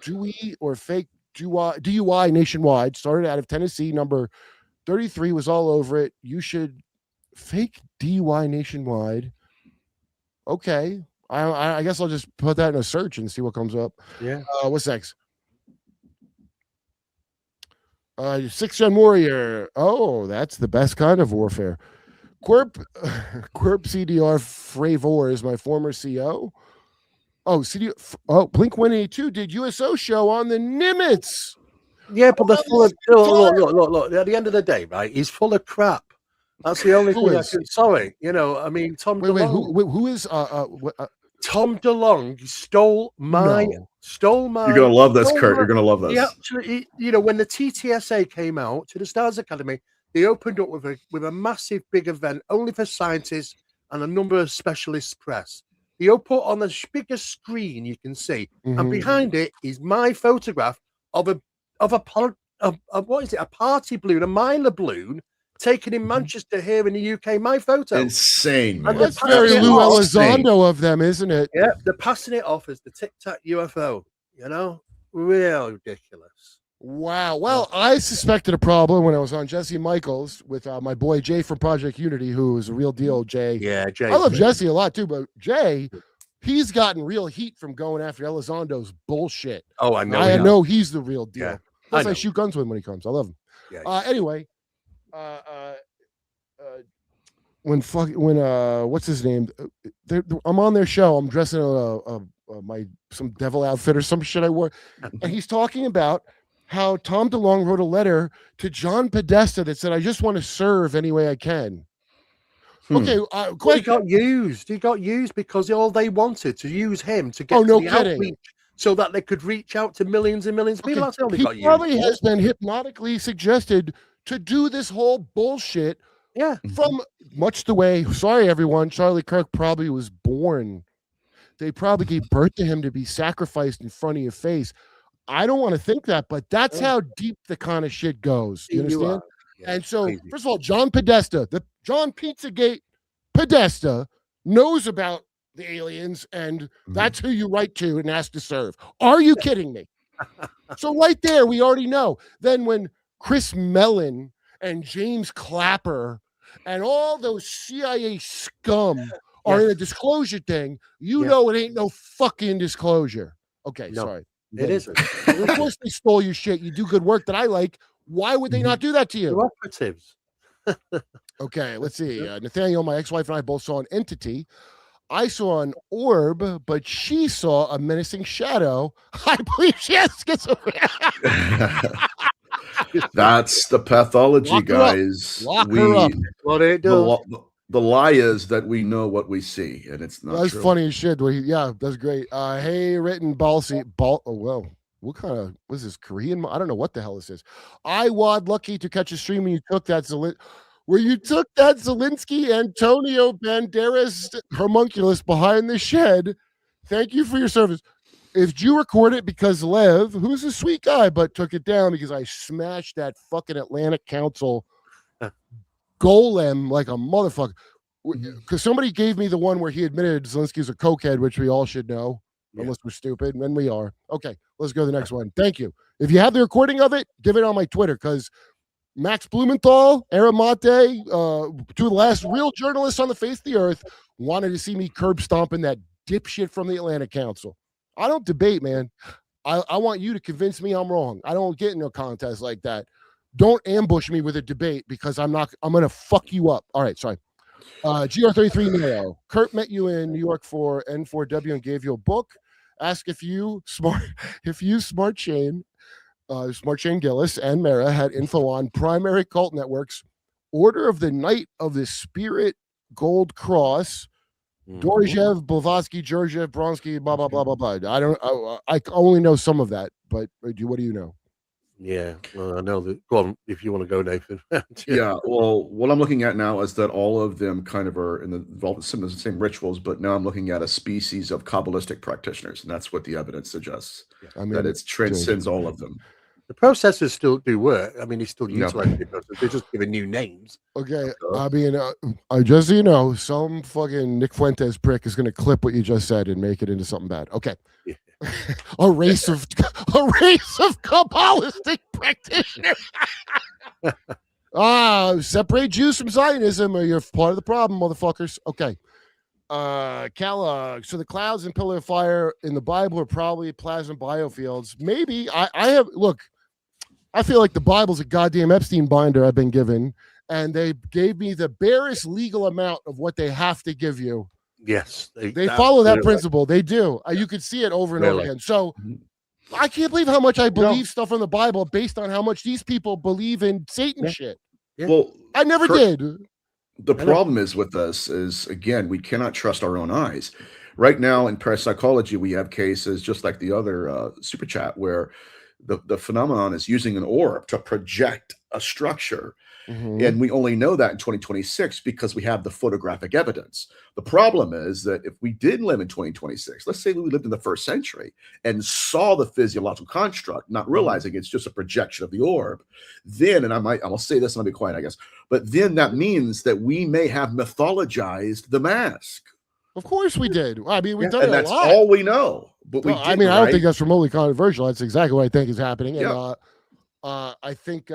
DUI or fake DUI nationwide. Started out of Tennessee. Number 33 was all over it. You should fake DUI nationwide. Okay. I guess I'll just put that in a search and see what comes up. Yeah. What's next? 6th Gen Warrior. Oh, that's the best kind of warfare. Kurp CDR Fravor is my former CO. Oh, Blink 182 did USO show on the Nimitz. Yeah, but they're full of look. At the end of the day, right? He's full of crap. That's the only thing I can. Sorry, I mean, Tom. Wait, DeLonge, who is Tom DeLonge stole my. You're gonna love this, Kurt. You're gonna love this. He actually, when the TTSA came out to the Stars Academy, they opened up with a massive big event only for scientists and a number of specialist press. He put on the biggest screen you can see, and behind it is my photograph of a what is it? A party balloon, a Mylar balloon, taken in Manchester here in the UK. My photo. Insane, man. And that's very Lou Elizondo of them, isn't it? Yeah, they're passing it off as the Tic Tac UFO. Real ridiculous. Wow. Well, I suspected a problem when I was on Jesse Michaels with my boy Jay from Project Unity, who is a real deal. Jay. Yeah, Jay. I love Jesse a lot too, but Jay, he's gotten real heat from going after Elizondo's bullshit. Oh, I know. I know he's the real deal. Yeah, Plus, I shoot guns with him when he comes. I love him. Yeah. Anyway, when what's his name? I'm on their show. I'm dressing some devil outfit or some shit I wore, and he's talking about how Tom DeLonge wrote a letter to John Podesta that said, "I just want to serve any way I can." Okay, he got used. He got used because all they wanted to use him to get the outreach, so that they could reach out to millions and millions of people. That's how they got used. He probably has been hypnotically suggested to do this whole bullshit. Yeah, from much the way. Sorry, everyone. Charlie Kirk probably was born. They probably gave birth to him to be sacrificed in front of your face. I don't want to think that, but that's how deep the kind of shit goes. You understand? Yeah, and so, first of all, John Podesta, the John Pizzagate Podesta, knows about the aliens, and that's who you write to and ask to serve. Are you kidding me? So right there, we already know. Then when Chris Mellon and James Clapper and all those CIA scum are in a disclosure thing, know it ain't no fucking disclosure. Okay, sorry. It isn't. Of course they stole your shit. You do good work that I like. Why would they not do that to you? They're operatives. Okay, let's see. Nathaniel, my ex-wife, and I both saw an entity. I saw an orb, but she saw a menacing shadow. I believe she has schizophrenia. That's the pathology, guys. Lock her up. What it does. The lie is that we know what we see, and it's not. That's true. funny as shit. That's great. Hey, written Balsy. Oh, well, what kind of, was this Korean? I don't know what the hell this is. I wad lucky to catch a stream when you took that Zelensky Antonio Banderas homunculus behind the shed. Thank you for your service. If you record it because Lev, who's a sweet guy, but took it down because I smashed that fucking Atlantic Council golem like a motherfucker. Because somebody gave me the one where he admitted Zelensky's a cokehead, which we all should know, unless we're stupid, and then we are. Okay, let's go to the next one. Thank you. If you have the recording of it, give it on my Twitter, because Max Blumenthal, Aramate, two of the last real journalists on the face of the earth, wanted to see me curb stomping that dipshit from the Atlantic Council. I don't debate, man. I want you to convince me I'm wrong. I don't get in a contest like that. Don't ambush me with a debate, because I'm going to fuck you up. All right, sorry. GR33 Neo. Kurt met you in New York for N4W and gave you a book. Ask if you Smart Chain Gillis and Mera had info on primary cult networks, Order of the Knight of the Spirit Gold Cross, Dorjev, Blavatsky, Georgiev, Bronsky, blah blah blah blah blah. I only know some of that, but what do you know? Yeah, well, I know that. Go on, if you want to go, Nathan. Yeah, well, what I'm looking at now is that all of them kind of are involved in the same rituals, but now I'm looking at a species of Kabbalistic practitioners, and that's what the evidence suggests. I mean, that it transcends all of them. The processes still do work. I mean, he's still utilizing the process. They're just giving new names. Okay. I mean, just so you know, some fucking Nick Fuentes prick is going to clip what you just said and make it into something bad. Okay. Yeah. a race of Kabbalistic practitioners. Separate Jews from Zionism, or you're part of the problem, motherfuckers. Okay. Kellogg. So the clouds and pillar of fire in the Bible are probably plasma biofields. Maybe I feel like the Bible's a goddamn Epstein binder I've been given, and they gave me the barest legal amount of what they have to give you. Yes. They follow that principle. They do. You could see it over and over again. So I can't believe how much I believe stuff from the Bible based on how much these people believe in Satan shit. Yeah. Well, I never did. The problem is with this is, again, we cannot trust our own eyes. Right now in parapsychology, we have cases just like the other super chat where the phenomenon is using an orb to project a structure. And we only know that in 2026 because we have the photographic evidence. The problem is that if we did live in 2026, let's say we lived in the 1st century and saw the physiological construct, not realizing it's just a projection of the orb, then, and I'll say this and I'll be quiet, I guess, but then that means that we may have mythologized the mask. Of course we did. I mean, we've done it a lot. That's all we know. But we I mean, I don't think that's remotely controversial. That's exactly what I think is happening. And I think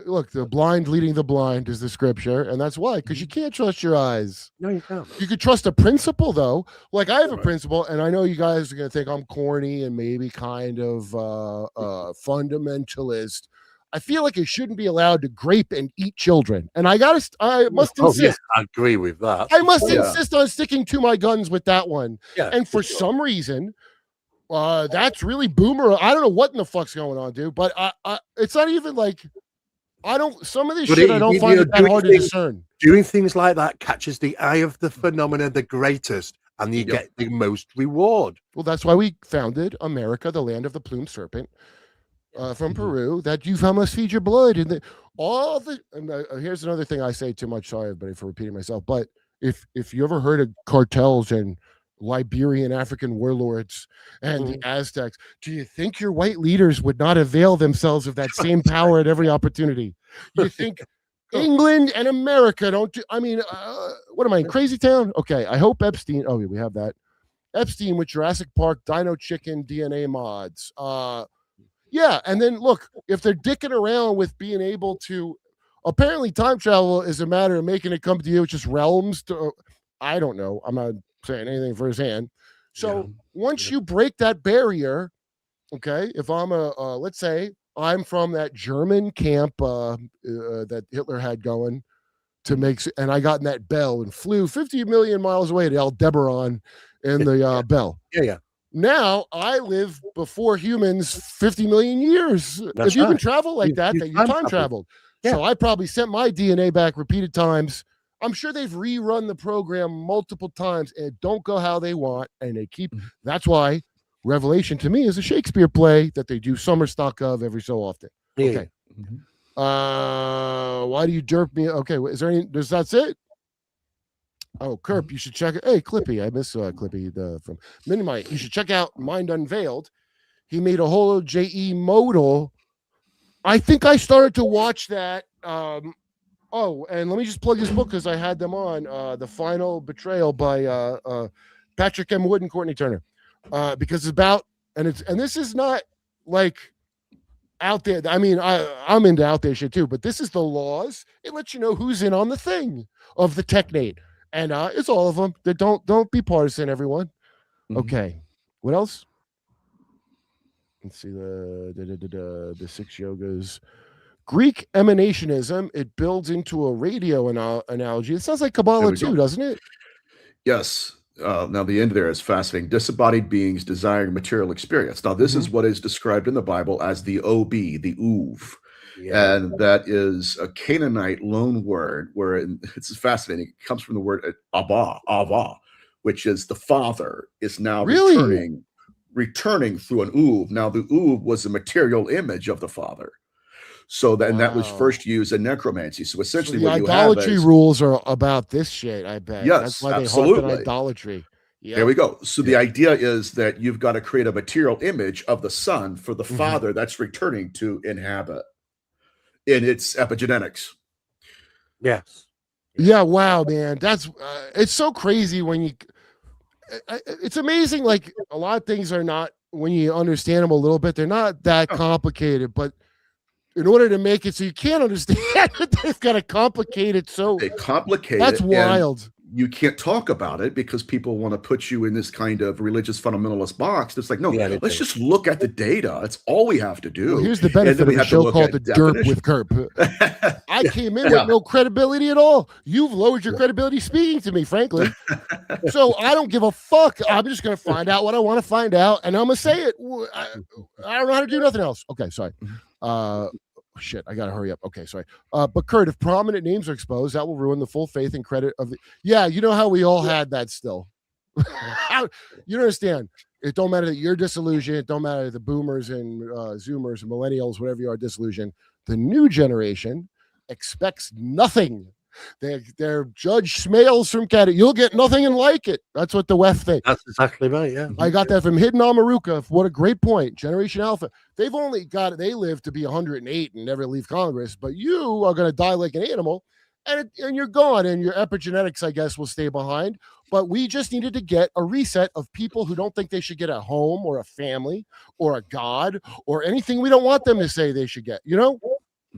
look, the blind leading the blind is the scripture, and that's why, because you can't trust your eyes. No, you can't. You could trust a principle, though. Like I have a principle, and I know you guys are going to think I'm corny and maybe kind of fundamentalist. I feel like it shouldn't be allowed to grape and eat children, and I must insist. Yes, I agree with that. I must insist on sticking to my guns with that one. Yeah, and for some reason, that's really boomer. I don't know what in the fuck's going on, dude. But it's not even like. Some of this shit I don't find it that hard to discern. Doing things like that catches the eye of the phenomena the greatest, and you get the most reward. Well, that's why we founded America, the land of the plumed serpent, from Peru, that you must feed your blood. And here's another thing I say too much. Sorry, everybody, for repeating myself. But if you ever heard of cartels and Liberian African warlords and the Aztecs, do you think your white leaders would not avail themselves of that same power at every opportunity? You think England and America don't do, I mean, what am I in Crazy Town? Okay, I hope Epstein, we have that. Epstein with Jurassic Park, Dino Chicken, DNA mods. And then look, if they're dicking around with being able to, apparently time travel is a matter of making it come to you, it's just realms to, I don't know, I'm not saying anything firsthand. So once you break that barrier, okay, if I'm let's say I'm from that German camp that Hitler had going to make, and I got in that Bell and flew 50 million miles away to Aldebaran in the Bell. Yeah. Now I live before humans 50 million years. If you can travel like that, then you time traveled. Yeah. So I probably sent my DNA back repeated times. I'm sure they've rerun the program multiple times and it don't go how they want. And they keep, that's why Revelation to me is a Shakespeare play that they do summer stock of every so often. Okay. Why do you derp me? Okay. Is there any, that's it? Oh, Kurp, you should check it. Hey, Clippy. I miss Clippy from Minimite. You should check out Mind Unveiled. He made a whole J.E. modal. I think I started to watch that. And let me just plug his book because I had them on The Final Betrayal by Patrick M. Wood and Courtney Turner. Because it's about, and this is not like out there. I mean, I'm into out there shit too, but this is the laws. It lets you know who's in on the thing of the technate. And it's all of them. Don't be partisan, everyone. Okay. What else? Let's see the 6 yogas. Greek emanationism, it builds into a radio analogy. It sounds like Kabbalah too, doesn't it? Yes. Now, the end there is fascinating. Disembodied beings desiring material experience. Now, this is what is described in the Bible as the OB, the Uv. Yeah. And that is a Canaanite loan word where it's fascinating. It comes from the word Ava, which is the father is now returning through an Uv. Now, the Uv was a material image of the father. So that was first used in necromancy. So essentially, the idolatry rules are about this shit. I bet. Yes, that's why absolutely. They harp on idolatry. Yep. There we go. So the idea is that you've got to create a material image of the son for the father that's returning to inhabit in its epigenetics. Yes. Yeah. Wow, man. That's it's so crazy when you. It's amazing. Like a lot of things are not, when you understand them a little bit, they're not that complicated, but in order to make it so you can't understand it, they've got to complicate it. So they complicate that's it. wild. you can't talk about it because people want to put you in this kind of religious fundamentalist box. It's like, no, let's just look at the data. That's all we have to do. Well, here's the benefit of a show called The Derp with Kurp. I came in with no credibility at all. You've lowered your credibility speaking to me, frankly. So I don't give a fuck. I'm just going to find out what I want to find out, and I'm going to say it. I don't know how to do nothing else. Okay, sorry. Shit, I gotta hurry up. Okay, sorry. But Kurt, if prominent names are exposed, that will ruin the full faith and credit of the. Yeah, you know how we all had that still. You don't understand. It don't matter that you're disillusioned. It don't matter the boomers and zoomers and millennials, whatever you are, disillusioned. The new generation expects nothing. They're Judge Smales from Canada. You'll get nothing and like it. That's what the WEF think. That's exactly right. Yeah, I got that from Hidden Amaruka. What a great point. Generation Alpha. They've only got. They live to be 108 and never leave Congress. But you are going to die like an animal, and you're gone. And your epigenetics, I guess, will stay behind. But we just needed to get a reset of people who don't think they should get a home or a family or a god or anything we don't want them to say they should get. You know,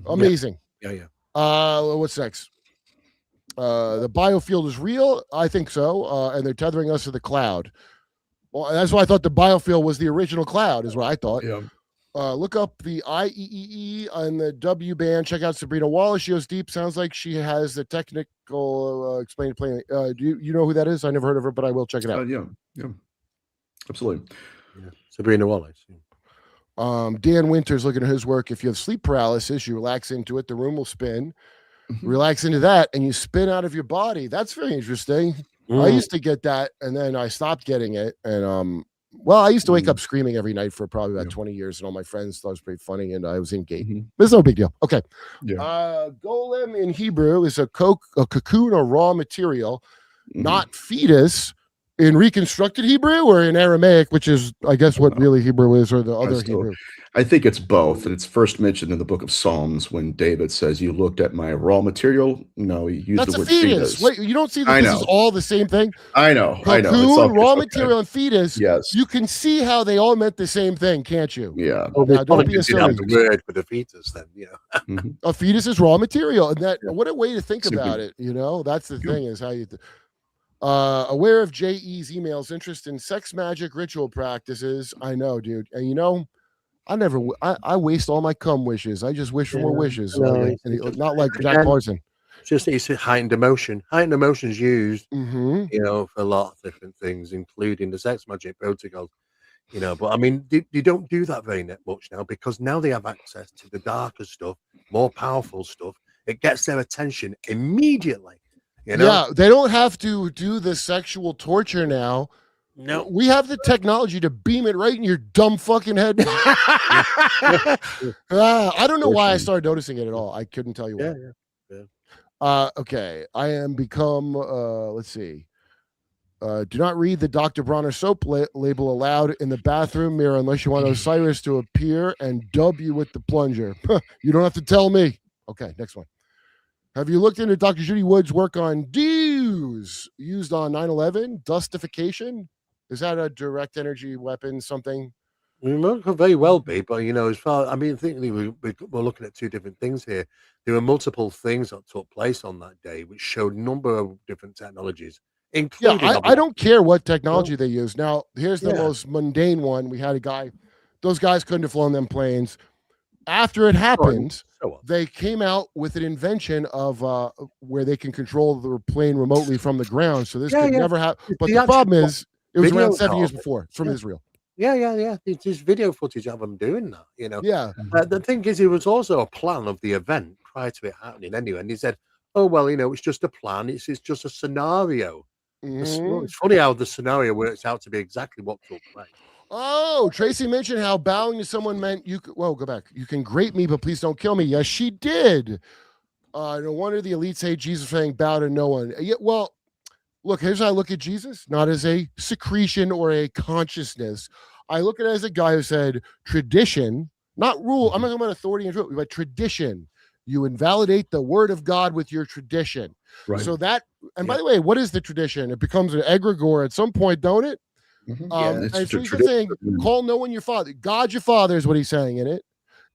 amazing. Yeah. What's next? The biofield is real. I think so. And they're tethering us to the cloud. Well, that's why I thought the biofield was the original cloud, is what I thought. Yeah. Look up the IEEE and the W band. Check out Sabrina Wallace. She goes deep. Sounds like she has the technical explained plainly. Do you know who that is? I never heard of her, but I will check it out. Yeah. Absolutely. Yeah. Sabrina Wallace. Dan Winters, looking at his work. If you have sleep paralysis, you relax into it. The room will spin. Relax into that, and you spin out of your body. That's very interesting. I used to get that, and then I stopped getting it. And I used to wake up screaming every night for probably about 20 years, and all my friends thought it was pretty funny, and I was in gate. But it's no big deal. Okay. Golem in Hebrew is a cocoon or raw material, not fetus. In reconstructed Hebrew or in Aramaic, which is, I guess, what really Hebrew is, or the other Hebrew? I think it's both. And it's first mentioned in the book of Psalms when David says, you looked at my raw material. No, he used the word fetus. Wait, you don't see that this is all the same thing? I know. Cocoon, raw material, and fetus. Yes. You can see how they all meant the same thing, can't you? Yeah. Now, don't be a silly. The word for the fetus, then, A fetus is raw material. And what a way to think about it. You know, that's the thing, is how you. Aware of J.E.'s emails, interest in sex magic ritual practices. I know, dude. And you know, I waste all my cum wishes. I just wish for more wishes. Not like Jack Larson. It's heightened emotion. Heightened emotion is used, for a lot of different things, including the sex magic protocols. But I mean, you don't do that very much now, because now they have access to the darker stuff, more powerful stuff. It gets their attention immediately. Yeah, they don't have to do the sexual torture now. No, we have the technology to beam it right in your dumb fucking head. I don't know why I started noticing it at all. I couldn't tell you why. Yeah. Okay, I am become. Let's see. Do not read the Dr. Bronner soap label aloud in the bathroom mirror unless you want Osiris to appear and dub you with the plunger. You don't have to tell me. Okay, next one. Have you looked into Dr. Judy Wood's work on DEWs used on 9/11? Dustification? Is that a direct energy weapon, something? It could very well be, but as far, I think we're looking at two different things here. There were multiple things that took place on that day, which showed a number of different technologies, including. Yeah, I don't care what technology they use. Now, here's the most mundane one. We had a guy; those guys couldn't have flown them planes. After it happened, they came out with an invention of where they can control the plane remotely from the ground. So this could never happen. But the problem is, it was around 7 years before. It's from Israel. Yeah. There's video footage of them doing that. Yeah. The thing is, it was also a plan of the event prior to it happening anyway. And he said, "Oh well, it's just a plan. It's just a scenario." It's funny how the scenario works out to be exactly what took place. Oh, Tracy mentioned how bowing to someone meant you could, go back. You can grate me, but please don't kill me. Yes, she did. No wonder the elites hate Jesus saying bow to no one. Yeah, well, look, here's how I look at Jesus, not as a secretion or a consciousness. I look at it as a guy who said tradition, not rule. I'm not talking about authority and rule, but tradition. You invalidate the word of God with your tradition. Right. So that, and by the way, what is the tradition? It becomes an egregore at some point, don't it? And so he's saying, call no one your father. God your father is what he's saying in it.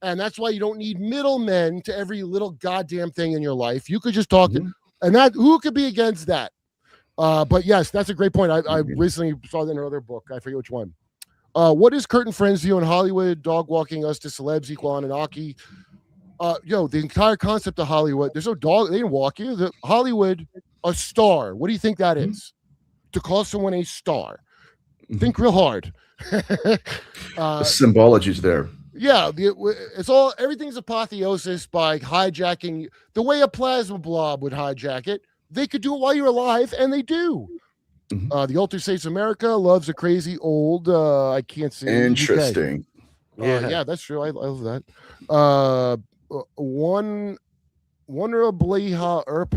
And that's why you don't need middlemen to every little goddamn thing in your life. You could just talk to, and that, who could be against that? But yes, that's a great point. I recently saw that in another book. I forget which one. What is Kurt and Friends' view on Hollywood dog walking us to celebs equal Anunnaki? The entire concept of Hollywood, there's no dog, they didn't walk you. Hollywood, a star. What do you think that is? To call someone a star. Think real hard. The symbology's there. Yeah, it's all, everything's apotheosis by hijacking the way a plasma blob would hijack it. They could do it while you're alive, and they do. The Alter States America loves a crazy old, I can't say. Interesting. Yeah, that's true. I love that. Honorably Erp.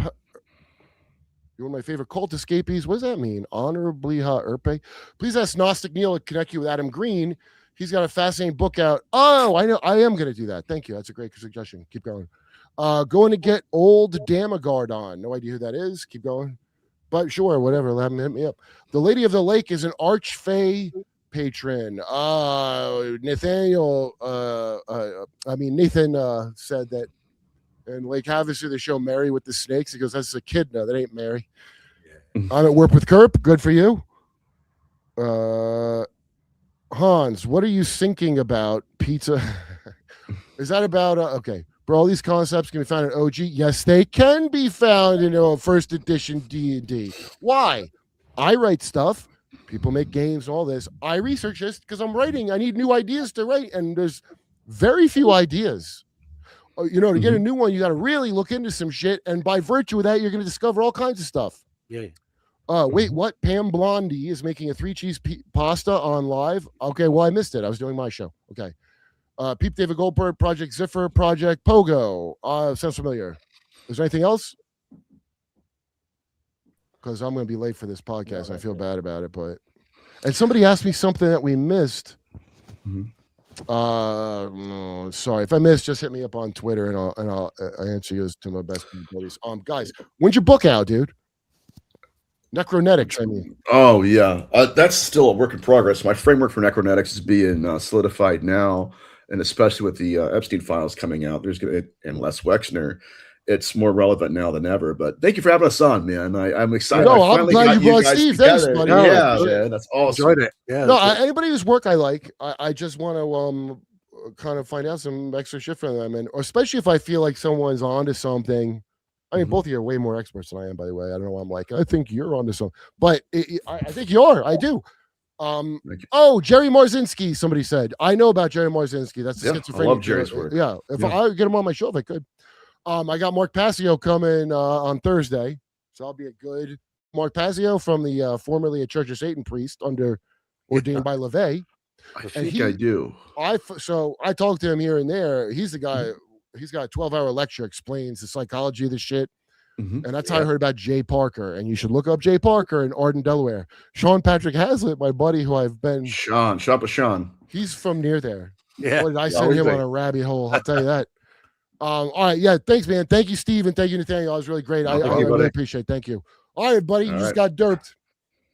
You're one of my favorite cult escapees. What does that mean? Honorably Erpe. Please ask Gnostic Neil to connect you with Adam Green. He's got a fascinating book out. Oh, I know. I am going to do that. Thank you. That's a great suggestion. Keep going. Going to get old Damagard on. No idea who that is. Keep going. But sure, whatever. Let him hit me up. The Lady of the Lake is an Archfey patron. Nathaniel, Nathan said that in Lake Havasu they show Mary with the snakes. He goes, that's a kid. No, that ain't Mary. Yeah. I'm at work with Kurp. Good for you. Hans, what are you thinking about pizza? Is that about okay? Bro, all these concepts can be found in OG. Yes, they can be found in first edition D&D. Why? I write stuff. People make games and all this. I research this because I'm writing. I need new ideas to write, and there's very few ideas. To get a new one, you got to really look into some shit, and by virtue of that, you're going to discover all kinds of stuff. Yeah. Wait, what? Pam Blondie is making a 3-cheese pasta on live. Okay, well, I missed it. I was doing my show. Okay. Peep David Goldberg, Project Ziffer, Project Pogo. Sounds familiar. Is there anything else? Because I'm going to be late for this podcast. I feel bad about it, and somebody asked me something that we missed. No, sorry if I missed. Just hit me up on Twitter, and I'll answer you to my best abilities. Guys, when's your book out, dude? Necronetics, I mean. Oh yeah, that's still a work in progress. My framework for Necronetics is being solidified now, and especially with the Epstein files coming out, and Les Wexner. It's more relevant now than ever. But thank you for having us on, man. I'm excited. No, I'm glad you brought Steve. Thanks, buddy. Yeah, man, that's awesome. Enjoyed it. Yeah. No, anybody whose work I like, I just want to kind of find out some extra shit from them, and especially if I feel like someone's onto something. I mean, both of you are way more experts than I am, by the way. I don't know why I'm like, I think you're onto something, but I think you are. I do. Jerry Marzinski, somebody said. I know about Jerry Marzinski. That's the schizophrenia. I love Jerry's work. Yeah, if I get him on my show, if I could. I got Mark Passio coming on Thursday, so I'll be a good Mark Passio from the formerly a Church of Satan priest ordained by LaVey. I think I do. I talked to him here and there. He's the guy. He's got a 12-hour lecture, explains the psychology of the shit. And that's how I heard about Jay Parker. And you should look up Jay Parker in Arden, Delaware. Sean Patrick Hazlitt, my buddy who I've been. Sean. He's from near there. Yeah. Boy, did I send him on a rabbit hole. I'll tell you that. All right. Yeah. Thanks, man. Thank you, Steve. And thank you, Nathaniel. That was really great. I really appreciate it. Thank you. All right, buddy. You just got derped.